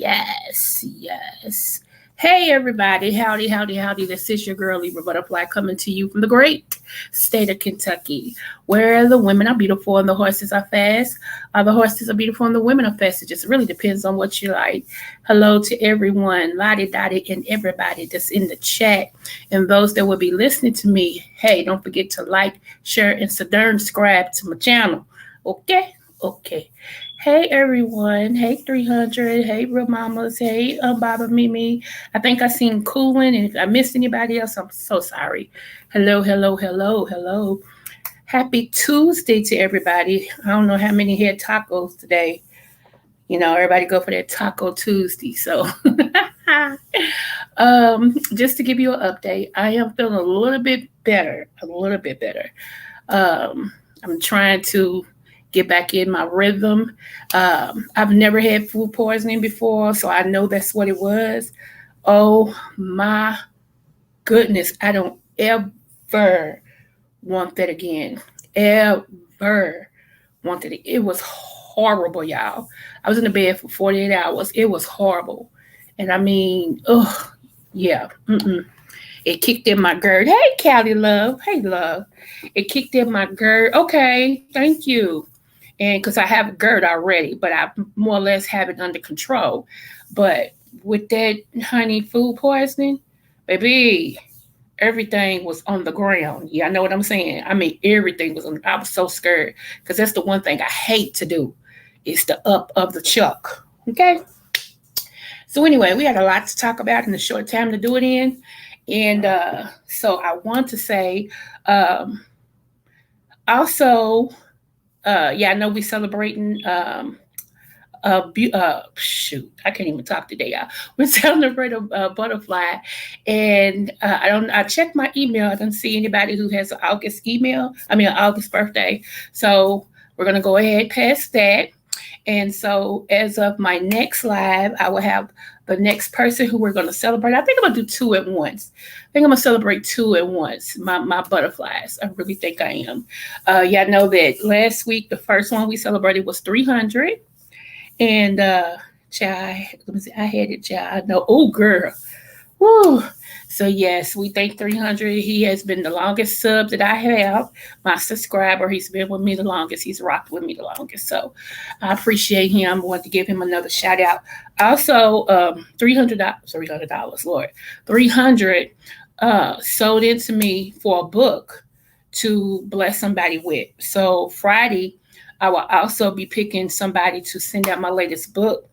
Yes. Hey, everybody. Howdy, howdy, howdy. This is your girl, Libra Butterfly, coming to you from the great state of Kentucky, where the women are beautiful and the horses are fast. The horses are beautiful and the women are fast. It just really depends on what you like. Hello to everyone, Lottie Dottie, and everybody that's in the chat. And those that will be listening to me, hey, don't forget to like, share, and subscribe to my channel. Okay? Okay. Hey everyone, hey 300, hey real mamas, hey Baba Mimi. I think I seen Coolin, and if I missed anybody else, I'm so sorry. Hello, hello, hello, hello. Happy Tuesday to everybody. I don't know how many had tacos today. You know, everybody go for that Taco Tuesday. So just to give you an update, I am feeling a little bit better. I'm trying to get back in my rhythm. I've never had food poisoning before, so I know that's what it was. Oh my goodness, I don't ever want that again. Ever wanted it. It was horrible, y'all. I was in the bed for 48 hours. It was horrible. And I mean, yeah. It kicked in my GERD. Hey, Callie, love. Hey, love. It kicked in my GERD. Okay, thank you. And because I have GERD already, but I more or less have it under control. But with that honey food poisoning, baby, everything was on the ground. Yeah, I know what I'm saying. I mean, everything was on. I was so scared because that's the one thing I hate to do is the up of the chuck. Okay. So anyway, we had a lot to talk about in the short time to do it in. And so I want to say also, I know we're celebrating shoot, I can't even talk today, y'all. We're celebrating a butterfly, and I checked my email. I don't see anybody who has an August August birthday. So we're gonna go ahead past that. And so as of my next live, I will have the next person who we're going to celebrate. I think I'm going to do two at once. I think I'm going to celebrate two at once, my butterflies. I really think I am. I know that last week, the first one we celebrated was 300. And, child, let me see, I had it, child. No, oh, girl. Woo. So, yes, we thank 300. He has been the longest sub that I have. My subscriber, he's been with me the longest. He's rocked with me the longest. So, I appreciate him. I want to give him another shout out. Also, $300, Lord. 300 sold into me for a book to bless somebody with. So, Friday, I will also be picking somebody to send out my latest book.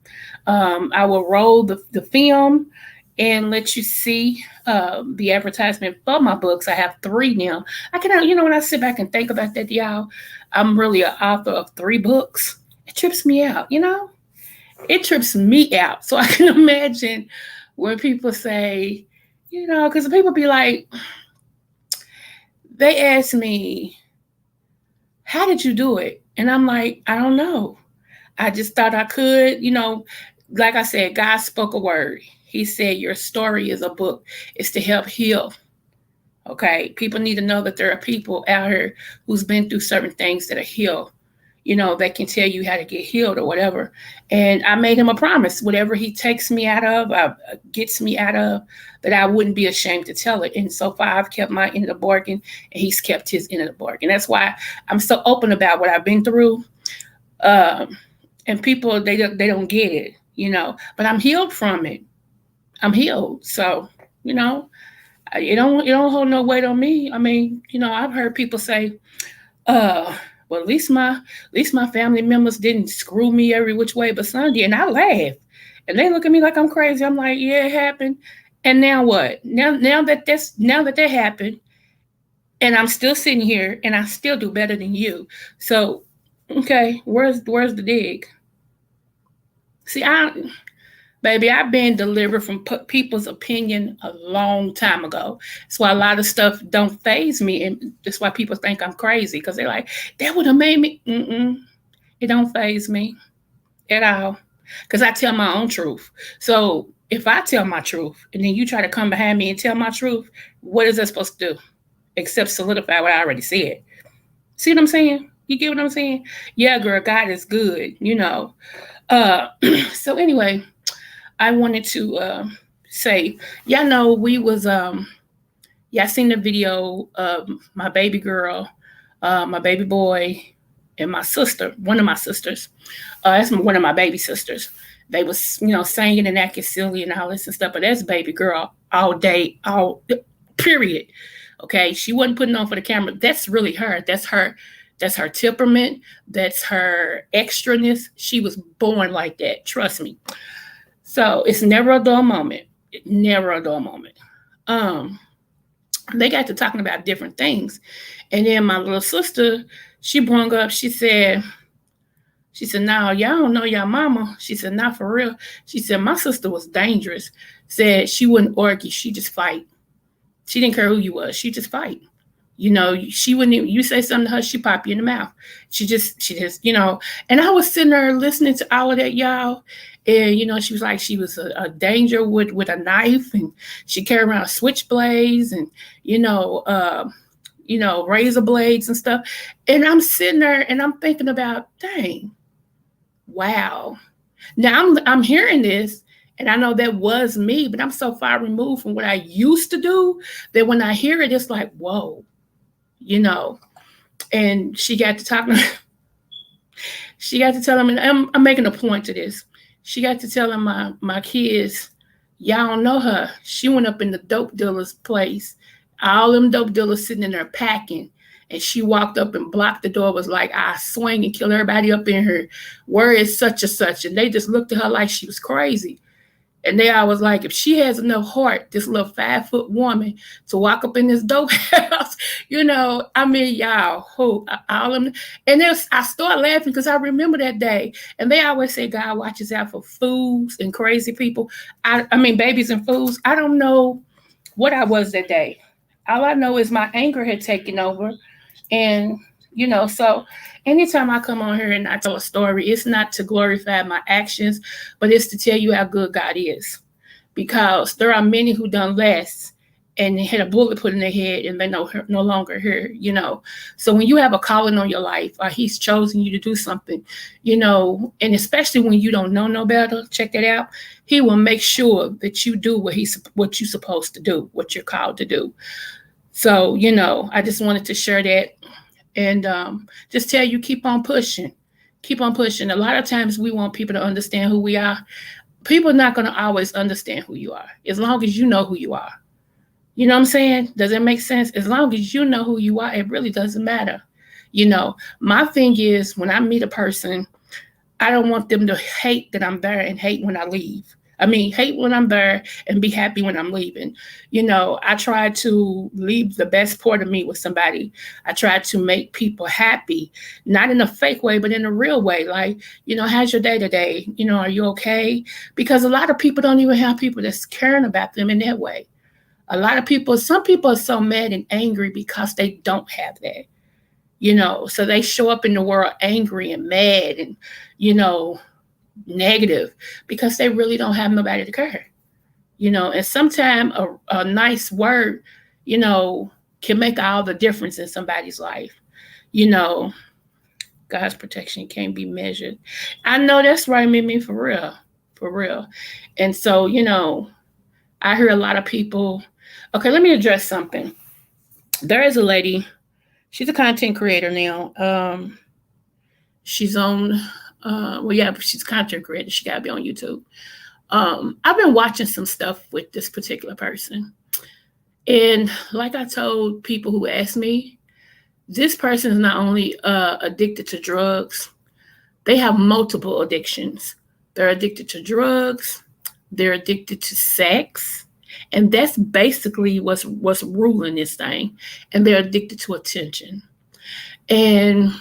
I will roll the film and let you see the advertisement for my books. I have three now. I can, when I sit back and think about that, y'all, I'm really an author of three books. It trips me out, it trips me out. So I can imagine when people say, because people be like, they ask me, how did you do it? And I'm like, I don't know. I just thought I could, like I said, God spoke a word. He said, your story is a book. It's to help heal. Okay. People need to know that there are people out here who's been through certain things that are healed. That can tell you how to get healed or whatever. And I made him a promise, whatever he takes me out of, gets me out of, that I wouldn't be ashamed to tell it. And so far, I've kept my end of the bargain, and he's kept his end of the bargain. That's why I'm so open about what I've been through. And people, they don't get it, but I'm healed from it. I'm healed. So, it don't hold no weight on me. I mean, I've heard people say, well, at least my family members didn't screw me every which way but Sunday, and I laugh. And they look at me like I'm crazy. I'm like, yeah, it happened. And now what? Now that happened, and I'm still sitting here and I still do better than you. So, okay, where's the dig? See, baby, I've been delivered from people's opinion a long time ago. That's why a lot of stuff don't faze me, and that's why people think I'm crazy, because they're like, that would have made me. It don't faze me at all, because I tell my own truth. So if I tell my truth and then you try to come behind me and tell my truth, what is that supposed to do? Except solidify what I already said. See what I'm saying? You get what I'm saying? Yeah, girl, God is good, Uh, so anyway, I wanted to say, y'all know we was y'all seen the video of my baby girl, my baby boy, and my sister, one of my sisters. That's one of my baby sisters. They was, singing and acting silly and all this and stuff, but that's baby girl all day, all period. Okay, she wasn't putting on for the camera. That's really her. That's her. That's her temperament. That's her extraness. She was born like that. Trust me. So it's never a dull moment. Never a dull moment. They got to talking about different things. And then my little sister, she brung up, she said, no, y'all don't know y'all mama. She said, not for real. She said, my sister was dangerous. Said she wouldn't argue. She just fight. She didn't care who you was. She just fight. She wouldn't even, you say something to her, she pop you in the mouth. She just, and I was sitting there listening to all of that, y'all. And, she was like, she was a danger with a knife, and she carried around switchblades and, razor blades and stuff. And I'm sitting there and I'm thinking about, dang, wow. Now I'm hearing this, and I know that was me, but I'm so far removed from what I used to do that when I hear it, it's like, whoa, And she got to talking. She got to tell him, and I'm making a point to this. She got to telling my kids, y'all don't know her. She went up in the dope dealer's place. All them dope dealers sitting in there packing. And she walked up and blocked the door, was like, I swing and kill everybody up in here. Where is such and such? And they just looked at her like she was crazy. And they always like, if she has enough heart, this little 5-foot woman, to walk up in this dope house, y'all, all them. And I started laughing because I remember that day. And they always say God watches out for fools and crazy people. Babies and fools. I don't know what I was that day. All I know is my anger had taken over. And, so anytime I come on here and I tell a story, it's not to glorify my actions, but it's to tell you how good God is. Because there are many who done less and had a bullet put in their head and they no longer here, So when you have a calling on your life, or he's chosen you to do something, and especially when you don't know no better, check that out. He will make sure that you do what you're supposed to do, what you're called to do. So, I just wanted to share that and just tell you, keep on pushing. Keep on pushing. A lot of times we want people to understand who we are. People are not going to always understand who you are, as long as you know who you are. You know what I'm saying? Does it make sense? As long as you know who you are, it really doesn't matter. My thing is, when I meet a person, I don't want them to hate that I'm there and hate when I leave. I mean, hate when I'm there and be happy when I'm leaving. I try to leave the best part of me with somebody. I try to make people happy, not in a fake way, but in a real way. Like, how's your day today? Are you okay? Because a lot of people don't even have people that's caring about them in that way. A lot of people, some people are so mad and angry because they don't have that. So they show up in the world angry and mad and, you know, negative because they really don't have nobody to care. And sometimes a nice word, you know, can make all the difference in somebody's life. You know, God's protection can't be measured. I know that's right, Mimi, for real. For real. And so, I hear a lot of people. Okay, let me address something. There is a lady, she's a content creator now. She's on, well, yeah, she's a content creator. She got to be on YouTube. I've been watching some stuff with this particular person. And like I told people who asked me, this person is not only addicted to drugs, they have multiple addictions. They're addicted to drugs, they're addicted to sex, and that's basically what's ruling this thing. And they're addicted to attention. And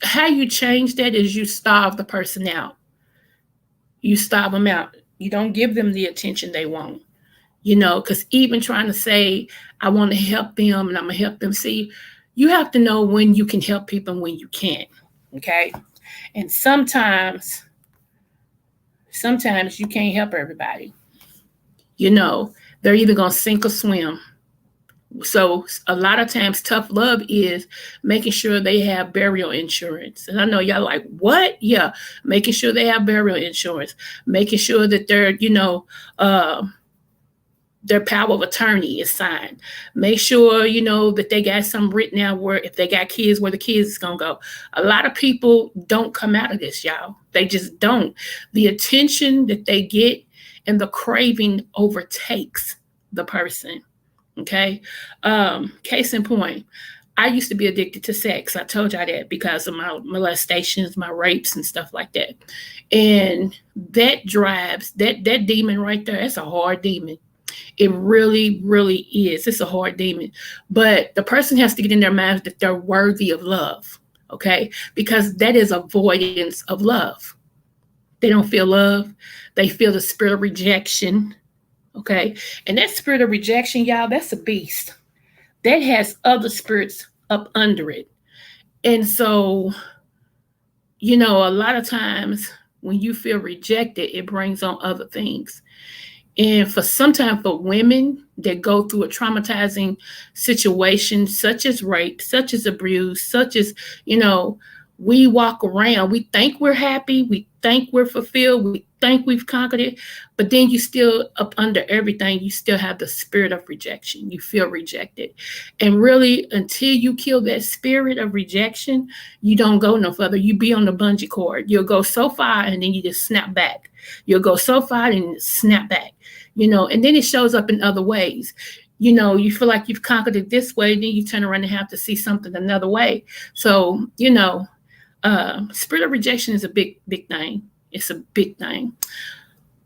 how you change that is you starve the person out. You starve them out. You don't give them the attention they want. Because even trying to say, I want to help them and I'm going to help them, see, you have to know when you can help people and when you can't. Okay. And sometimes you can't help everybody. They're either going to sink or swim. So a lot of times tough love is making sure they have burial insurance. And I know y'all like, what? Yeah. Making sure they have burial insurance, making sure that their power of attorney is signed. Make sure, that they got something written out where if they got kids, where the kids is going to go. A lot of people don't come out of this, y'all. They just don't. The attention that they get and the craving overtakes the person. Okay. Case in point, I used to be addicted to sex. I told y'all that because of my molestations, my rapes and stuff like that. And that drives that demon right there. That's a hard demon. It really, really is. It's a hard demon. But the person has to get in their minds that they're worthy of love. Okay. Because that is avoidance of love. They don't feel love. They feel the spirit of rejection. Okay. And that spirit of rejection, y'all, that's a beast. That has other spirits up under it. And so, a lot of times when you feel rejected, it brings on other things. And sometimes for women that go through a traumatizing situation, such as rape, such as abuse, such as, we walk around, we think we're happy, we think we're fulfilled, we think we've conquered it, but then you still, up under everything, you still have the spirit of rejection. You feel rejected. And really, until you kill that spirit of rejection, you don't go no further. You be on the bungee cord. You'll go so far and then you just snap back. You'll go so far and snap back, and then it shows up in other ways. You feel like you've conquered it this way, then you turn around and have to see something another way. So, spirit of rejection is a big, big thing. It's a big thing.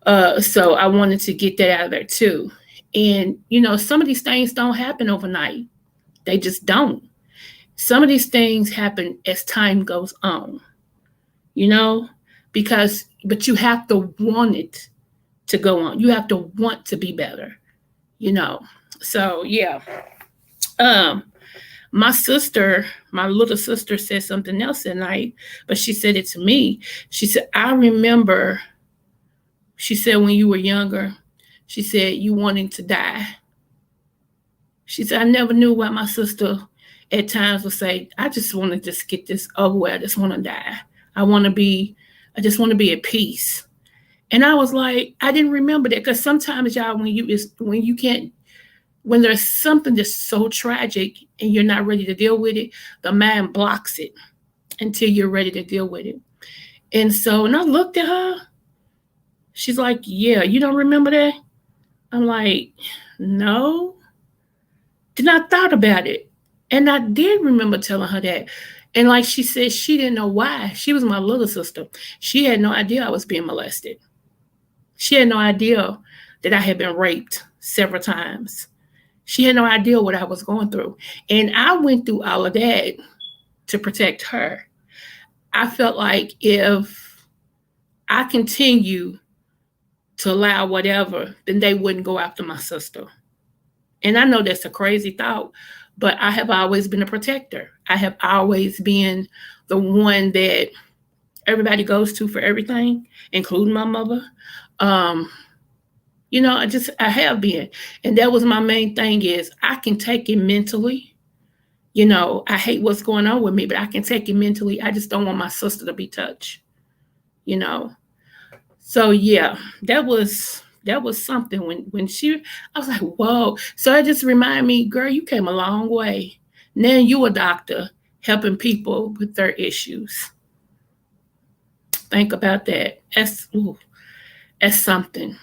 So I wanted to get that out of there too. And, some of these things don't happen overnight. They just don't. Some of these things happen as time goes on, but you have to want it to go on. You have to want to be better, So yeah. My little sister said something else that night, but she said it to me. She said, I remember, she said, when you were younger, she said, you wanting to die. She said, I never knew why my sister at times would say, I just want to just get this over with. I just want to die. I just want to be at peace. And I was like, I didn't remember that, because sometimes, y'all, when there's something that's so tragic and you're not ready to deal with it, the mind blocks it until you're ready to deal with it. And so, and I looked at her. She's like, yeah, you don't remember that? I'm like, no. Then I thought about it. And I did remember telling her that. And like she said, she didn't know why. She was my little sister. She had no idea I was being molested. She had no idea that I had been raped several times. She had no idea what I was going through. And I went through all of that to protect her. I felt like if I continue to allow whatever, then they wouldn't go after my sister. And I know that's a crazy thought, but I have always been a protector. I have always been the one that everybody goes to for everything, including my mother. Um, I have been. And that was my main thing is I can take it mentally. I hate what's going on with me, but I can take it mentally. I just don't want my sister to be touched, you know. So yeah, that was something I was like, whoa. So it just reminded me, girl, you came a long way. Now you a doctor helping people with their issues. Think about that. That's something.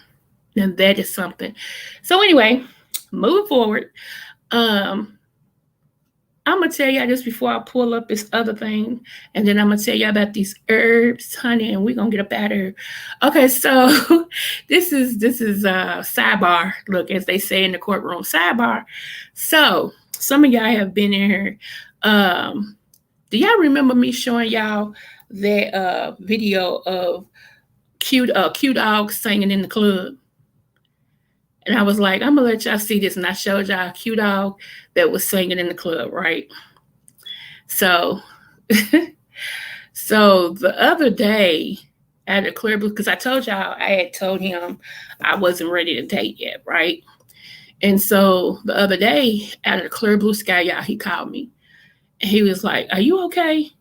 And that is something. So anyway, moving forward, um, I'm gonna tell y'all this before I pull up this other thing, and then I'm gonna tell y'all about these herbs, honey, and we're gonna get up out of here. Okay, so this is a sidebar. Look, as they say in the courtroom, sidebar. So some of y'all have been in here. Do y'all remember me showing y'all that video of Q Dog singing in the club? And I was like, I'm gonna let y'all see this. And I showed y'all Q Dog that was singing in the club, right? So, so the other day at a Clear Blue, because I told y'all I had told him I wasn't ready to date yet, right? And so the other day out of the clear blue sky, y'all, he called me. And he was like, "Are you okay?"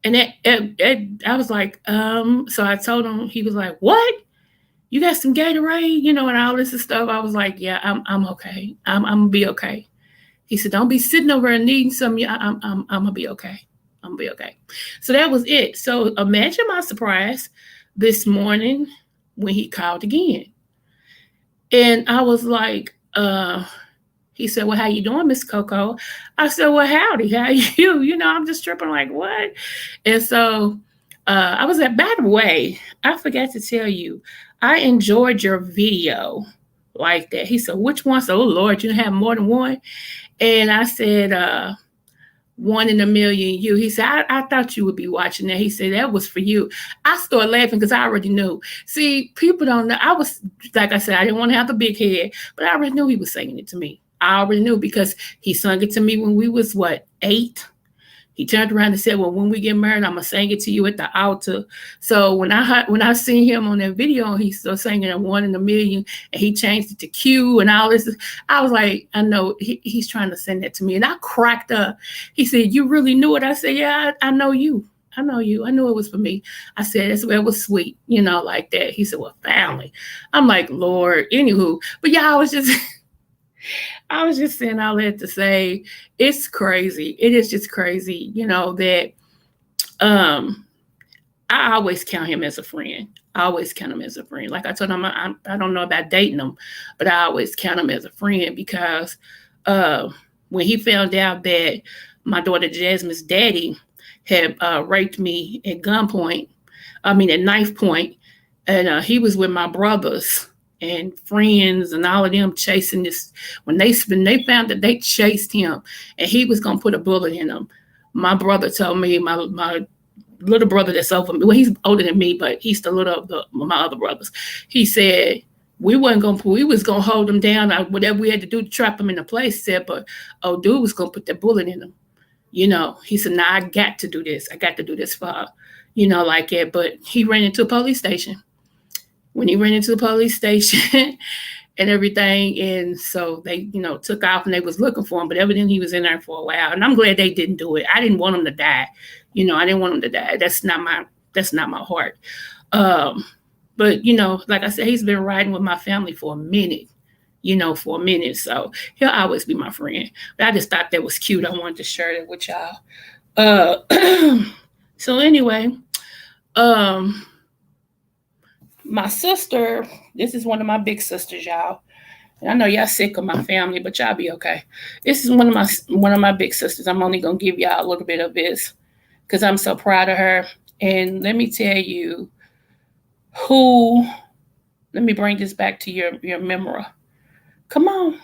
And I was like, so I told him, he was like, "What? You got some Gatorade, and all this stuff." I was like, "Yeah, I'm okay. I'm gonna be okay." He said, "Don't be sitting over and needing some. Yeah, I'm gonna be okay. I'm gonna be okay." So that was it. So imagine my surprise this morning when he called again, and I was like, He said, "Well, how you doing, Miss Coco?" I said, "Well, howdy, how you?" I'm just tripping like, what? And so I was like, by the way, I forgot to tell you, I enjoyed your video like that. He said, "Which one?" So, oh Lord, you have more than one. And I said, "One in a million you." He said, I thought you would be watching that. He said, "That was for you." I started laughing because I already knew. See, people don't know. I was, like I said, I didn't want to have the big head, but I already knew he was singing it to me. I already knew because he sung it to me when we was, 8? He turned around and said, "Well, when we get married, I'm gonna sing it to you at the altar." So when I seen him on that video, he still singing a one in a million, and he changed it to Q and all this. I was like, I know he's trying to send that to me, and I cracked up. He said, "You really knew it?" I said, "Yeah, I know you. I know you. I knew it was for me." I said, "It was sweet, like that." He said, "Well, family." I'm like, Lord. Anywho, but yeah, I was just saying all that to say it's crazy. It is just crazy, that I always count him as a friend. I always count him as a friend. Like I told him, I don't know about dating him, but I always count him as a friend because when he found out that my daughter Jasmine's daddy had raped me at gunpoint, at knife point, and he was with my brothers and friends and all of them chasing this. When they found that they chased him and he was gonna put a bullet in him, my brother told me, my little brother that's over me, well, he's older than me, but he's the little of my other brothers. He said we was gonna hold him down, whatever we had to do to trap him in a place. Said, but dude was gonna put that bullet in him. He said, "Nah, I got to do this. I got to do this for her." Like that. But he ran into a police station. When he ran into the police station and everything, and so they, took off and they was looking for him, but evidently he was in there for a while. And I'm glad they didn't do it. I didn't want him to die. I didn't want him to die. That's not my heart. But like I said, he's been riding with my family for a minute. So he'll always be my friend. But I just thought that was cute. I wanted to share that with y'all. So anyway, my sister, this is one of my big sisters, y'all. And I know y'all sick of my family, but y'all be okay. This is one of my big sisters. I'm only gonna give y'all a little bit of this because I'm so proud of her. And let me tell you who. Let me bring this back to your memory. Come on.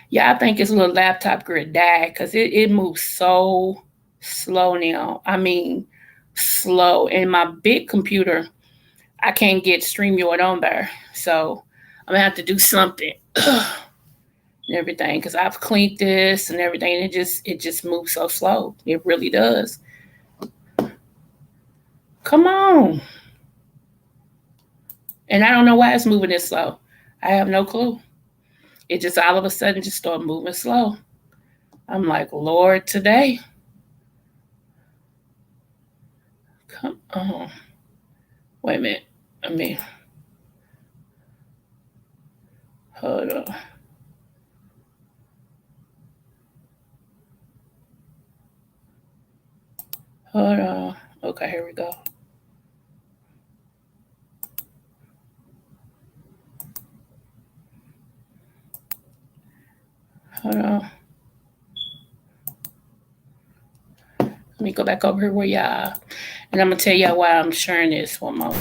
Yeah, I think this little laptop girl died because it moves so slow now. I mean, slow. And my big computer, I can't get StreamYard on there. So I'm gonna have to do something and everything because I've cleaned this and everything. And it just moves so slow. It really does. Come on. And I don't know why it's moving this slow. I have no clue. It just all of a sudden just started moving slow. I'm like, Lord, today. Come on. Wait a minute. I mean, hold on. Hold on. Okay, here we go. Hold on. Let me go back over here where y'all. And I'm gonna tell y'all why I'm sharing this one more.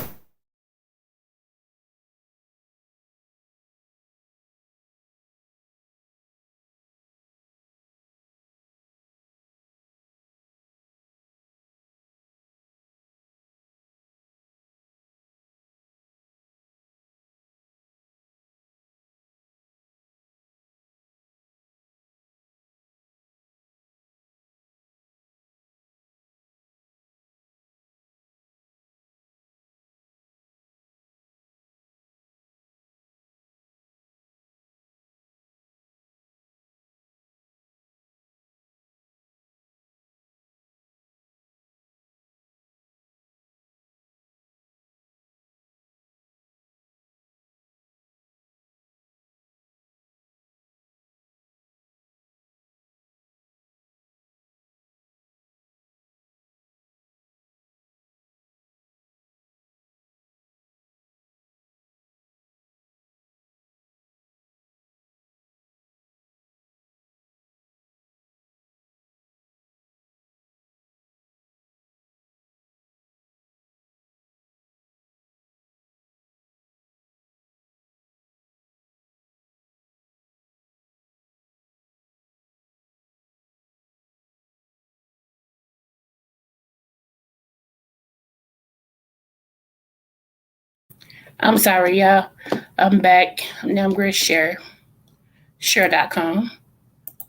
I'm sorry, y'all. I'm back. Now I'm gonna share.com.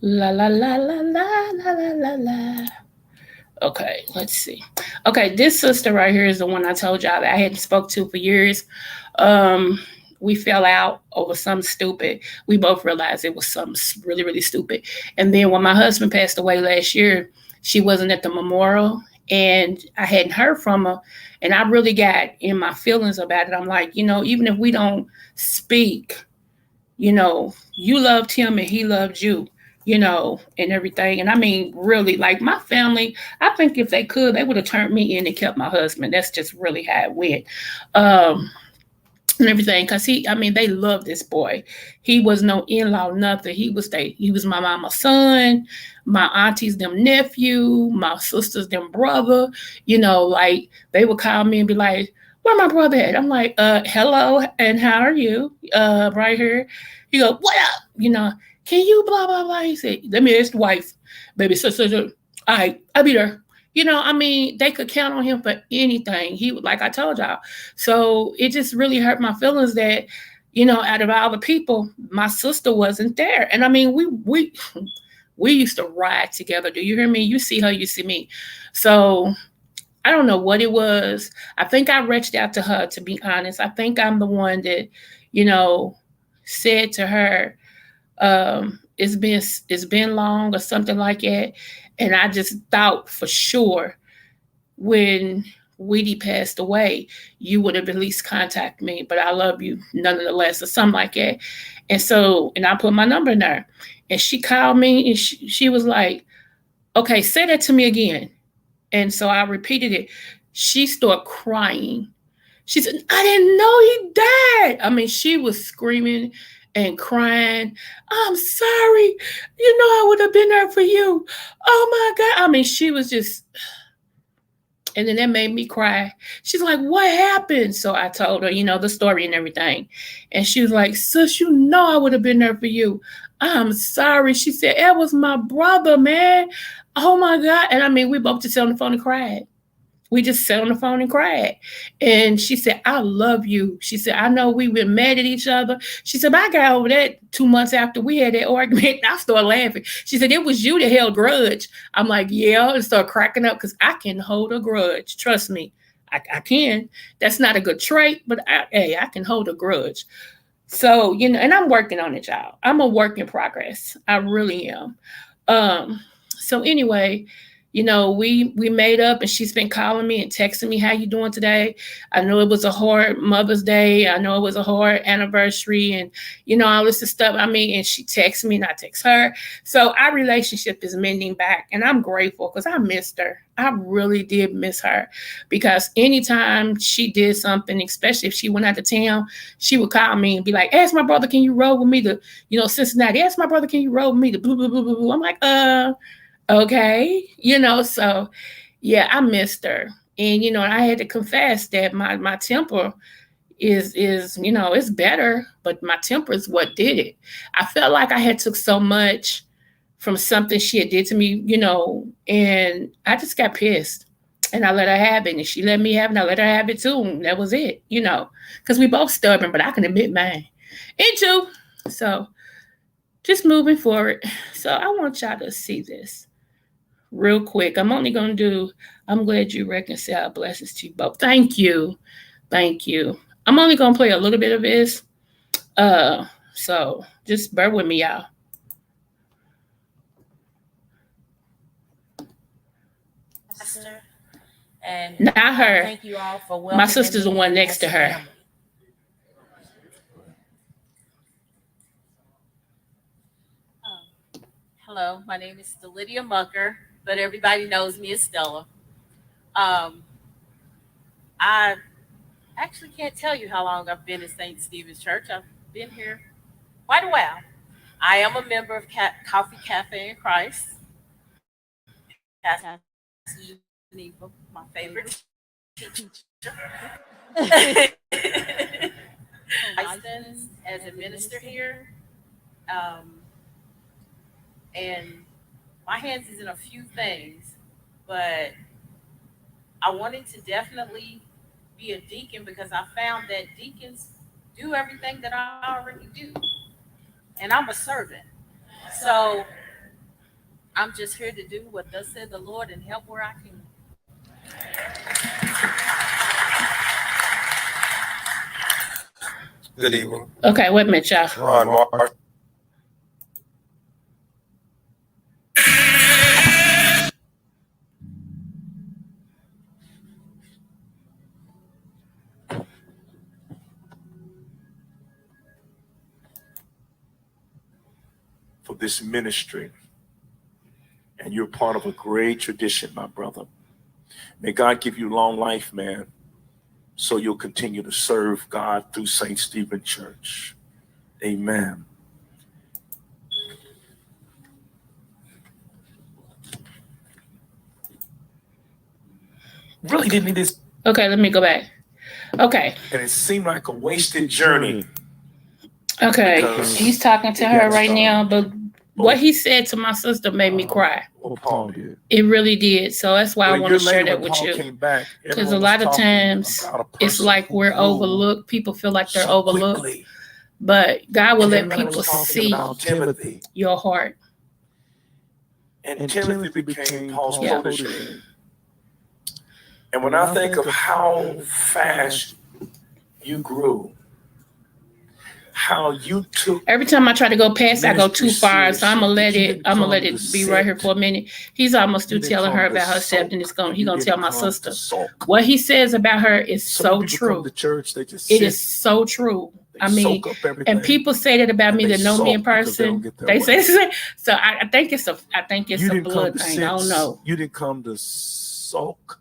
La la la la la la la la la. Okay, let's see. Okay, this sister right here is the one I told y'all that I hadn't spoke to for years. Um, we fell out over something stupid. We both realized it was something really, really stupid. And then when my husband passed away last year, she wasn't at the memorial, and I hadn't heard from her. And I really got in my feelings about it. I'm like, even if we don't speak, you loved him and he loved you, and everything. And I mean, really, like my family, I think if they could, they would have turned me in and kept my husband. That's just really how it went. Um, and everything, because I mean, they loved this boy. He was no in-law, nothing. He was my mama's son, my auntie's them nephew, my sister's them brother. Like they would call me and be like, where my brother at? I'm like, hello, and how are you? Right here. He go, what up? Can you blah blah blah? He said, let me ask the wife, baby. So, all right, I'll be there. I mean, they could count on him for anything. He would, like I told y'all. So it just really hurt my feelings that, out of all the people, my sister wasn't there. And I mean, we used to ride together. Do you hear me? You see her, you see me. So I don't know what it was. I think I reached out to her, to be honest. I think I'm the one that, you know, said to her, it's been long or something like that. And I just thought for sure when Weedy passed away, you would have at least contacted me, but I love you nonetheless, or something like that. And I put my number in there. And she called me and she was like, okay, say that to me again. And so I repeated it. She started crying. She said, I didn't know he died. I mean, she was screaming and crying. I'm sorry. I would have been there for you. Oh my God. I mean, she was just, and then that made me cry. She's like, what happened? So I told her, the story and everything. And she was like, sis, I would have been there for you. I'm sorry. She said, it was my brother, man. Oh my God. And I mean, we both just sat on the phone and cried. We just sat on the phone and cried. And she said, I love you. She said, I know we've been mad at each other. She said, but I got over that 2 months after we had that argument. I started laughing. She said, it was you that held grudge. I'm like, yeah, and started cracking up because I can hold a grudge. Trust me, I can. That's not a good trait, but I can hold a grudge. So, and I'm working on it, y'all. I'm a work in progress. I really am. So anyway, we made up and she's been calling me and texting me, how you doing today? I know it was a hard Mother's Day. I know it was a hard anniversary and, all this stuff. I mean, and she texts me and I text her. So our relationship is mending back and I'm grateful because I missed her. I really did miss her because anytime she did something, especially if she went out of town, she would call me and be like, ask my brother, can you roll with me to, Cincinnati? Ask my brother, can you roll with me to blah, blah, blah, blah, blah. I'm like, okay, so yeah, I missed her. And I had to confess that my temper is it's better, but my temper is what did it. I felt like I had took so much from something she had did to me, and I just got pissed. And I let her have it, and she let me have it, and I let her have it too. And that was it, because we both stubborn, but I can admit mine. And too. So just moving forward. So I want y'all to see this real quick. I'm glad you reconcile. Blessings to you both. Thank you. Thank you. I'm only going to play a little bit of this. So just bear with me, y'all. And not her. Thank you all for welcoming my sister's the one next to her. Family. Hello, my name is Lydia Mucker, but everybody knows me as Stella. I actually can't tell you how long I've been in St. Stephen's Church. I've been here quite a while. I am a member of Coffee Cafe in Christ, Pastor Geneva, my favorite teacher. Licensed as a minister here, and my hands is in a few things, but I wanted to definitely be a deacon because I found that deacons do everything that I already do, and I'm a servant. So I'm just here to do what thus said the Lord and help where I can. Good evening. Okay, wait a minute, y'all. Ron Mark. For this ministry, and you're part of a great tradition, my brother. May God give you long life, man, so you'll continue to serve God through St. Stephen Church. Amen. Really didn't need this. Okay, let me go back. Okay. And it seemed like a wasted journey. Okay, he's talking to her right now, but what he said to my sister made me cry. Paul did. It really did. So that's why I want to share that with you. Because a lot of times it's like we're overlooked. People feel like they're overlooked. But God will let people see your heart. And Timothy became Paul's protege. And when I think of how fast you grew, how you took every time I try to go past, I go too far. So I'm gonna let it be right here for a minute. He's almost through telling her about herself, and he's gonna tell my sister. What he says about her is so true. It is so true. I mean, and people say that about me that know me in person. They say so. I think it's a blood thing. I don't know. You didn't come to sulk.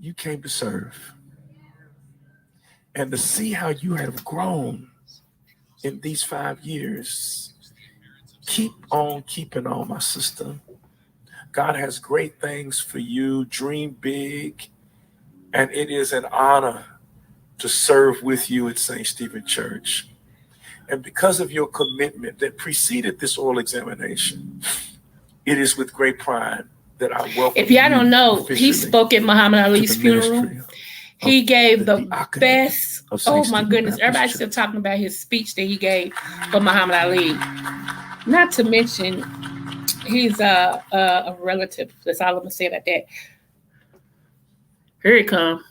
You came to serve. And to see how you have grown in these 5 years. Keep on keeping on, my sister. God has great things for you. Dream big. And it is an honor to serve with you at St. Stephen Church. And because of your commitment that preceded this oral examination, it is with great pride that I welcome If y'all you don't know, he officially spoke at Muhammad to Ali's the funeral. ministry He gave the the diaconate best. of Oh St. my Stephen goodness. Baptist Everybody's still Church. talking about his speech that he gave for Muhammad Ali. Not to mention, he's a relative. That's all I'm gonna say about that. Here it come.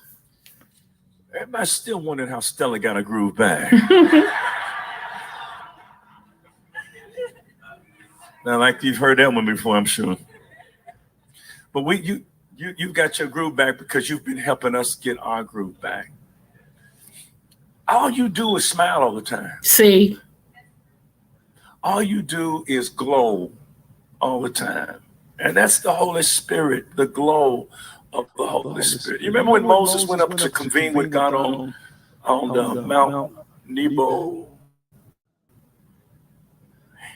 Everybody's still wondering how Stella got a groove back. Now, like you've heard that one before, I'm sure. But you've got your groove back because you've been helping us get our groove back. All you do is smile all the time. See, All you do is glow all the time. And that's the Holy Spirit, the glow of the Holy Spirit. You remember when Moses went up to convene with God on the Mount Nebo?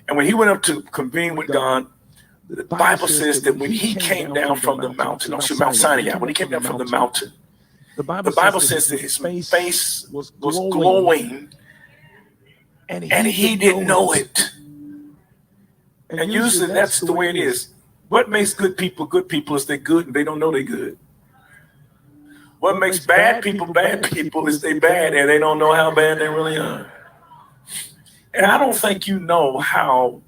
And when he went up to convene with God, the Bible says that when he came down from the mountain, Mount Sinai, when he came down from the mountain, the Bible says that his face was glowing and he didn't know it. And usually that's the way it is. What makes good people is they're good and they don't know they're good. What makes bad people is they bad and they don't know how bad they really are. And I don't think you know how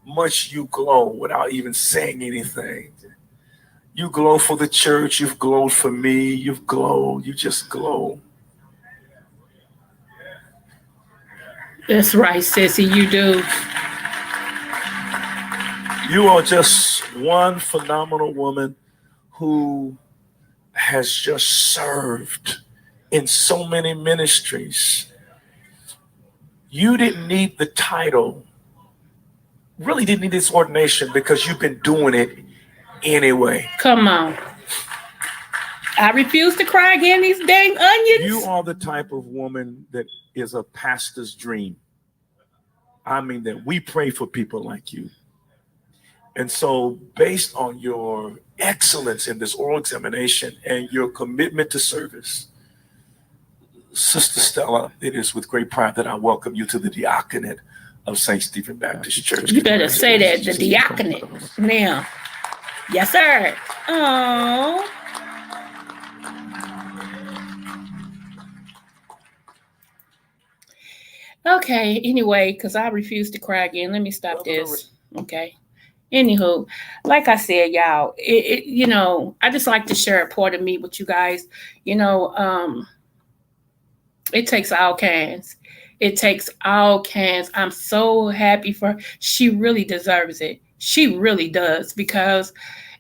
much you glow without even saying anything. You glow for the church, you've glowed for me, you've glowed, you just glow. that's right, Sissy. You do. You are just one phenomenal woman who has just served in so many ministries. You didn't need the title, really didn't need this ordination because you've been doing it anyway. Come on. I refuse to cry again. These dang onions. You are the type of woman that is a pastor's dream. I mean, that we pray for people like you. And so, based on your excellence in this oral examination and your commitment to service, Sister Stella, it is with great pride that I welcome you to the diaconate of St. Stephen Baptist Church. You better say that, the diaconate. Now. Yes, sir. Oh. Okay, anyway, because I refuse to cry again. Let me stop this. Okay. Anywho, like I said, y'all, I just like to share a part of me with you guys. It takes all kinds. It takes all kinds. I'm so happy for her. She really deserves it. She really does, because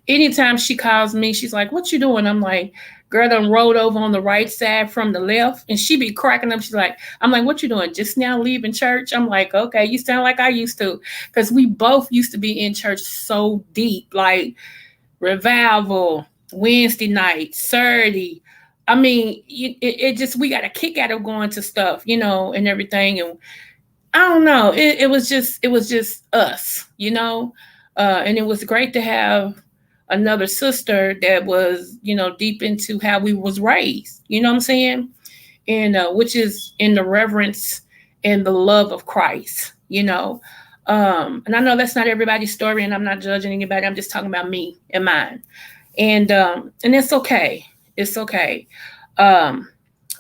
anytime she calls me, she's like, "What you doing?" I'm like, "Girl, done rolled over on the right side from the left." And she be cracking up. She's like, I'm like, "What you doing? Just now leaving church?" I'm like, "Okay, you sound like I used to." Because we both used to be in church so deep, like revival, Wednesday night, Saturday. I mean, it just, we got a kick out of going to stuff, and everything. And I don't know. It was just us. And it was great to have another sister that was, deep into how we was raised. You know what I'm saying? And which is in the reverence and the love of Christ. And I know that's not everybody's story, and I'm not judging anybody. I'm just talking about me and mine. And it's okay. It's okay. Um,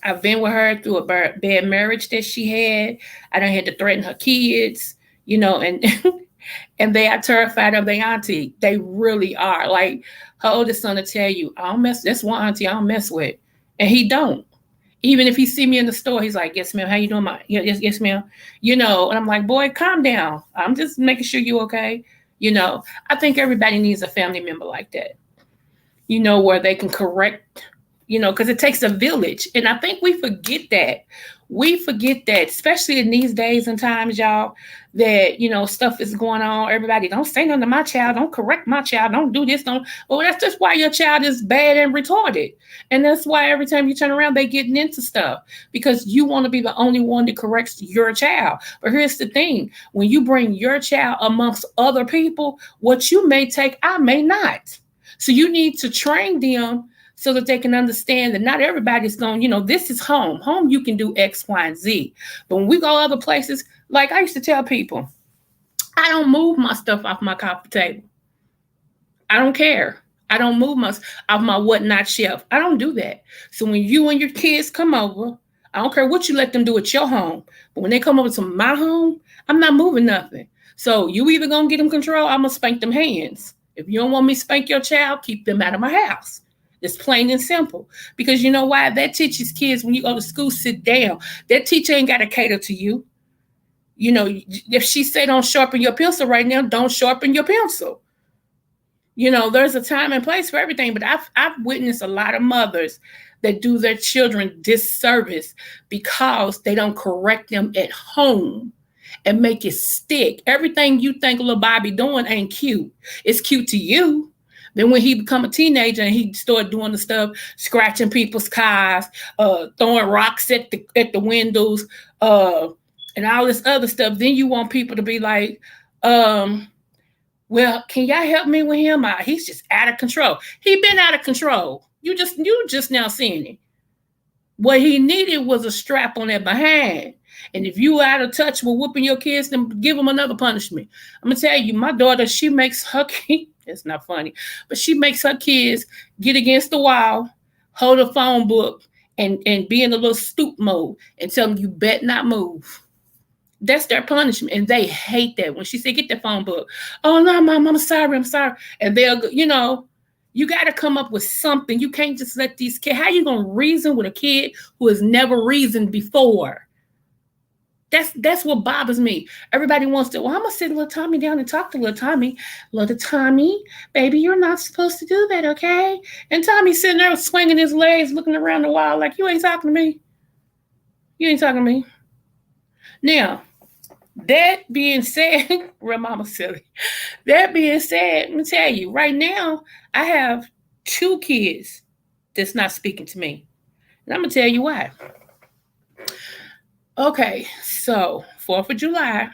I've been with her through a bad marriage that she had. I done had to threaten her kids, and and they are terrified of their auntie. They really are. Like, her oldest son will tell you, "I don't mess. That's one auntie I don't mess with," and he don't. Even if he see me in the store, he's like, "Yes, ma'am. How you doing, my yes, ma'am." And I'm like, "Boy, calm down. I'm just making sure you okay." I think everybody needs a family member like that. Where they can correct, because it takes a village. And I think we forget that. We forget that, especially in these days and times, y'all, that, stuff is going on. Everybody, don't say nothing to my child. Don't correct my child. Don't do this. Don't. Well, that's just why your child is bad and retarded. And that's why every time you turn around, they getting into stuff because you want to be the only one that corrects your child. But here's the thing. When you bring your child amongst other people, what you may take, I may not. So you need to train them so that they can understand that not everybody's going, this is home. Home, you can do X, Y, and Z. But when we go other places, like I used to tell people, I don't move my stuff off my coffee table. I don't care. I don't move my off my whatnot shelf. I don't do that. So when you and your kids come over, I don't care what you let them do at your home. But when they come over to my home, I'm not moving nothing. So you either going to get them control, I'm going to spank them hands. If you don't want me to spank your child, keep them out of my house. It's plain and simple. Because you know why? That teaches kids when you go to school, sit down. That teacher ain't got to cater to you. If she say don't sharpen your pencil right now, don't sharpen your pencil. There's a time and place for everything. But I've witnessed a lot of mothers that do their children disservice because they don't correct them at home and make it stick. Everything you think little Bobby doing ain't cute. It's cute to you. Then when he become a teenager and he started doing the stuff, scratching people's cars, throwing rocks at the windows, and all this other stuff, then you want people to be like, well, can y'all help me with him? He's just out of control. He been out of control. You just now seeing it. What he needed was a strap on that behind. And if you out of touch with whooping your kids, then give them another punishment. I'm going to tell you, my daughter, she makes her kids, it's not funny, but she makes her kids get against the wall, hold a phone book, and be in a little stoop mode and tell them you bet not move. That's their punishment. And they hate that. When she said, get the phone book. Oh, no, Mom, I'm sorry. And they'll, you got to come up with something. You can't just let these kids, how you going to reason with a kid who has never reasoned before? That's what bothers me. Everybody wants to, well, I'm going to sit little Tommy down and talk to little Tommy. Little Tommy, baby, you're not supposed to do that, okay? And Tommy's sitting there swinging his legs, looking around the wall like, you ain't talking to me. You ain't talking to me. Now, that being said, Mama silly. That being said, let me tell you, right now, I have 2 kids that's not speaking to me. And I'm going to tell you why. Okay, so 4th of July,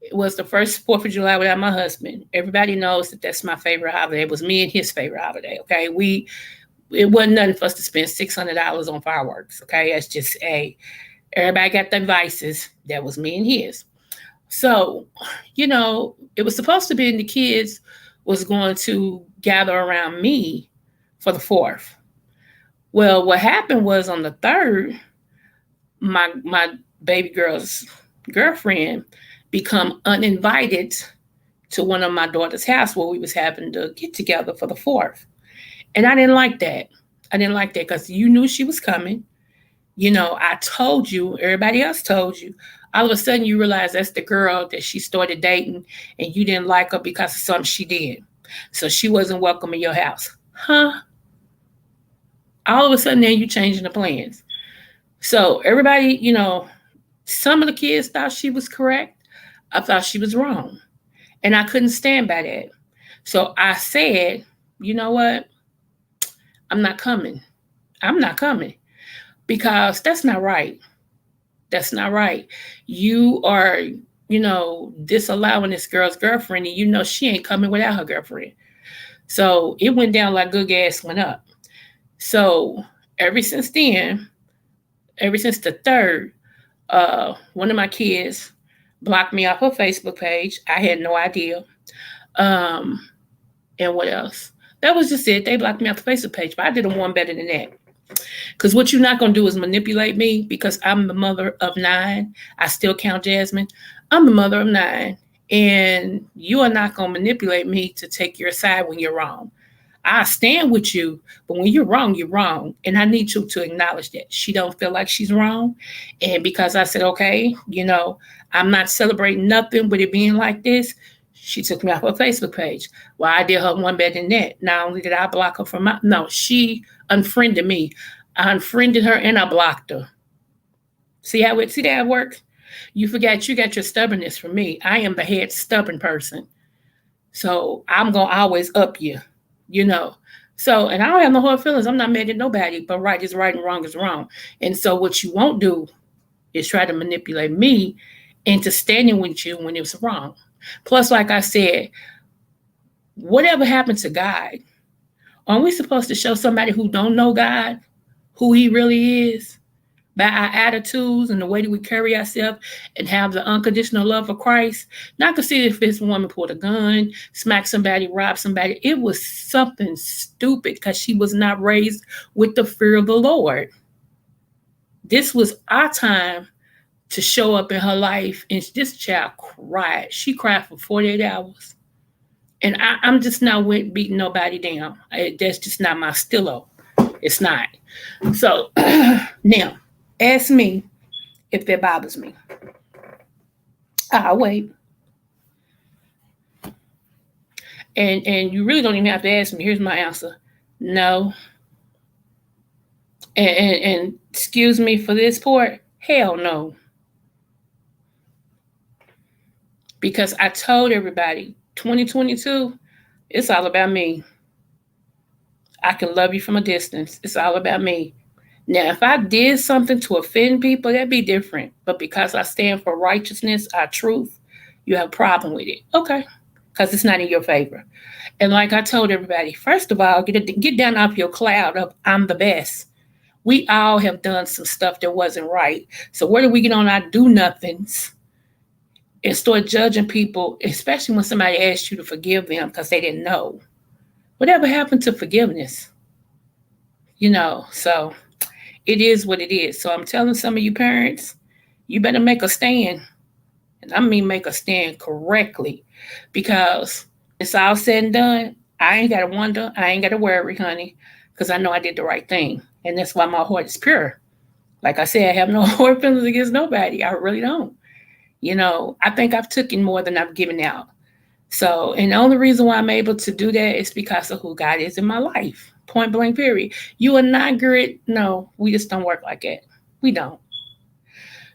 it was the first 4th of July without my husband. Everybody knows that that's my favorite holiday. It was me and his favorite holiday, okay? It wasn't nothing for us to spend $600 on fireworks, okay? That's just everybody got their vices. That was me and his. So, it was supposed to be the kids was going to gather around me for the 4th. Well, what happened was on the 3rd, my baby girl's girlfriend become uninvited to one of my daughter's house where we was having to get together for the 4th. And I didn't like that. Because you knew she was coming. I told you, everybody else told you. All of a sudden you realize that's the girl that she started dating and you didn't like her because of something she did. So she wasn't welcome in your house. Huh? All of a sudden then you changing the plans. So everybody, some of the kids thought she was correct. I thought she was wrong. And I couldn't stand by that. So I said, you know what? I'm not coming. Because that's not right. That's not right. You are, disallowing this girl's girlfriend and she ain't coming without her girlfriend. So it went down like good gas went up. So ever since the 3rd, one of my kids blocked me off her Facebook page. I had no idea. And what else? That was just it. They blocked me off the Facebook page, but I did one better than that. Because what you're not going to do is manipulate me because I'm the mother of 9. I still count Jasmine. I'm the mother of 9. And you are not going to manipulate me to take your side when you're wrong. I stand with you, but when you're wrong, you're wrong. And I need you to acknowledge that. She don't feel like she's wrong. And because I said, okay, I'm not celebrating nothing with it being like this, She took me off her Facebook page. Well, I did her one better than that. Not only did I block her from my, no, she unfriended me. I unfriended her and I blocked her. See that work? You forgot you got your stubbornness from me. I am the head stubborn person. So I'm gonna always up you, you know. So and I don't have no hard feelings. I'm not mad at nobody, but right is right and wrong is wrong. And so what you won't do is try to manipulate me into standing with you when it was wrong. Plus, like I said, whatever happened to God? Aren't we supposed to show somebody who don't know God who He really is by our attitudes and the way that we carry ourselves and have the unconditional love of Christ? Not to see if this woman pulled a gun, smacked somebody, robbed somebody. It was something stupid because she was not raised with the fear of the Lord. This was our time to show up in her life, and this child cried. She cried for 48 hours. And I'm just not with beating nobody down. That's just not my stilo. It's not. So now, ask me if that bothers me. I'll wait. And you really don't even have to ask me. Here's my answer. No. And excuse me for this part. Hell no. Because I told everybody 2022, it's all about me. I can love you from a distance. It's all about me. Now, if I did something to offend people, that'd be different. But because I stand for righteousness, our truth, you have a problem with it. Okay. Because it's not in your favor. And like I told everybody, first of all, get down off your cloud of I'm the best. We all have done some stuff that wasn't right. So where do we get on our do nothings and start judging people, especially when somebody asks you to forgive them because they didn't know? Whatever happened to forgiveness? So it is what it is. So I'm telling some of you parents, you better make a stand. And I mean make a stand correctly. Because it's all said and done, I ain't got to wonder. I ain't got to worry, honey. Because I know I did the right thing. And that's why my heart is pure. Like I said, I have no hard feelings against nobody. I really don't. I think I've taken more than I've given out. So, and the only reason why I'm able to do that is because of who God is in my life. Point blank, period. You are not good. No, we just don't work like that. We don't.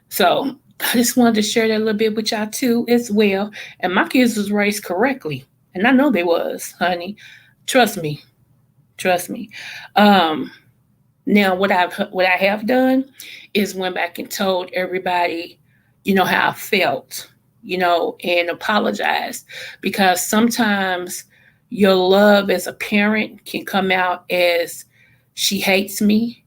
So, I just wanted to share that a little bit with y'all too as well. And my kids was raised correctly. And I know they was, honey. Trust me. Trust me. Now, what I have done is went back and told everybody, how I felt, and apologized because sometimes your love as a parent can come out as she hates me,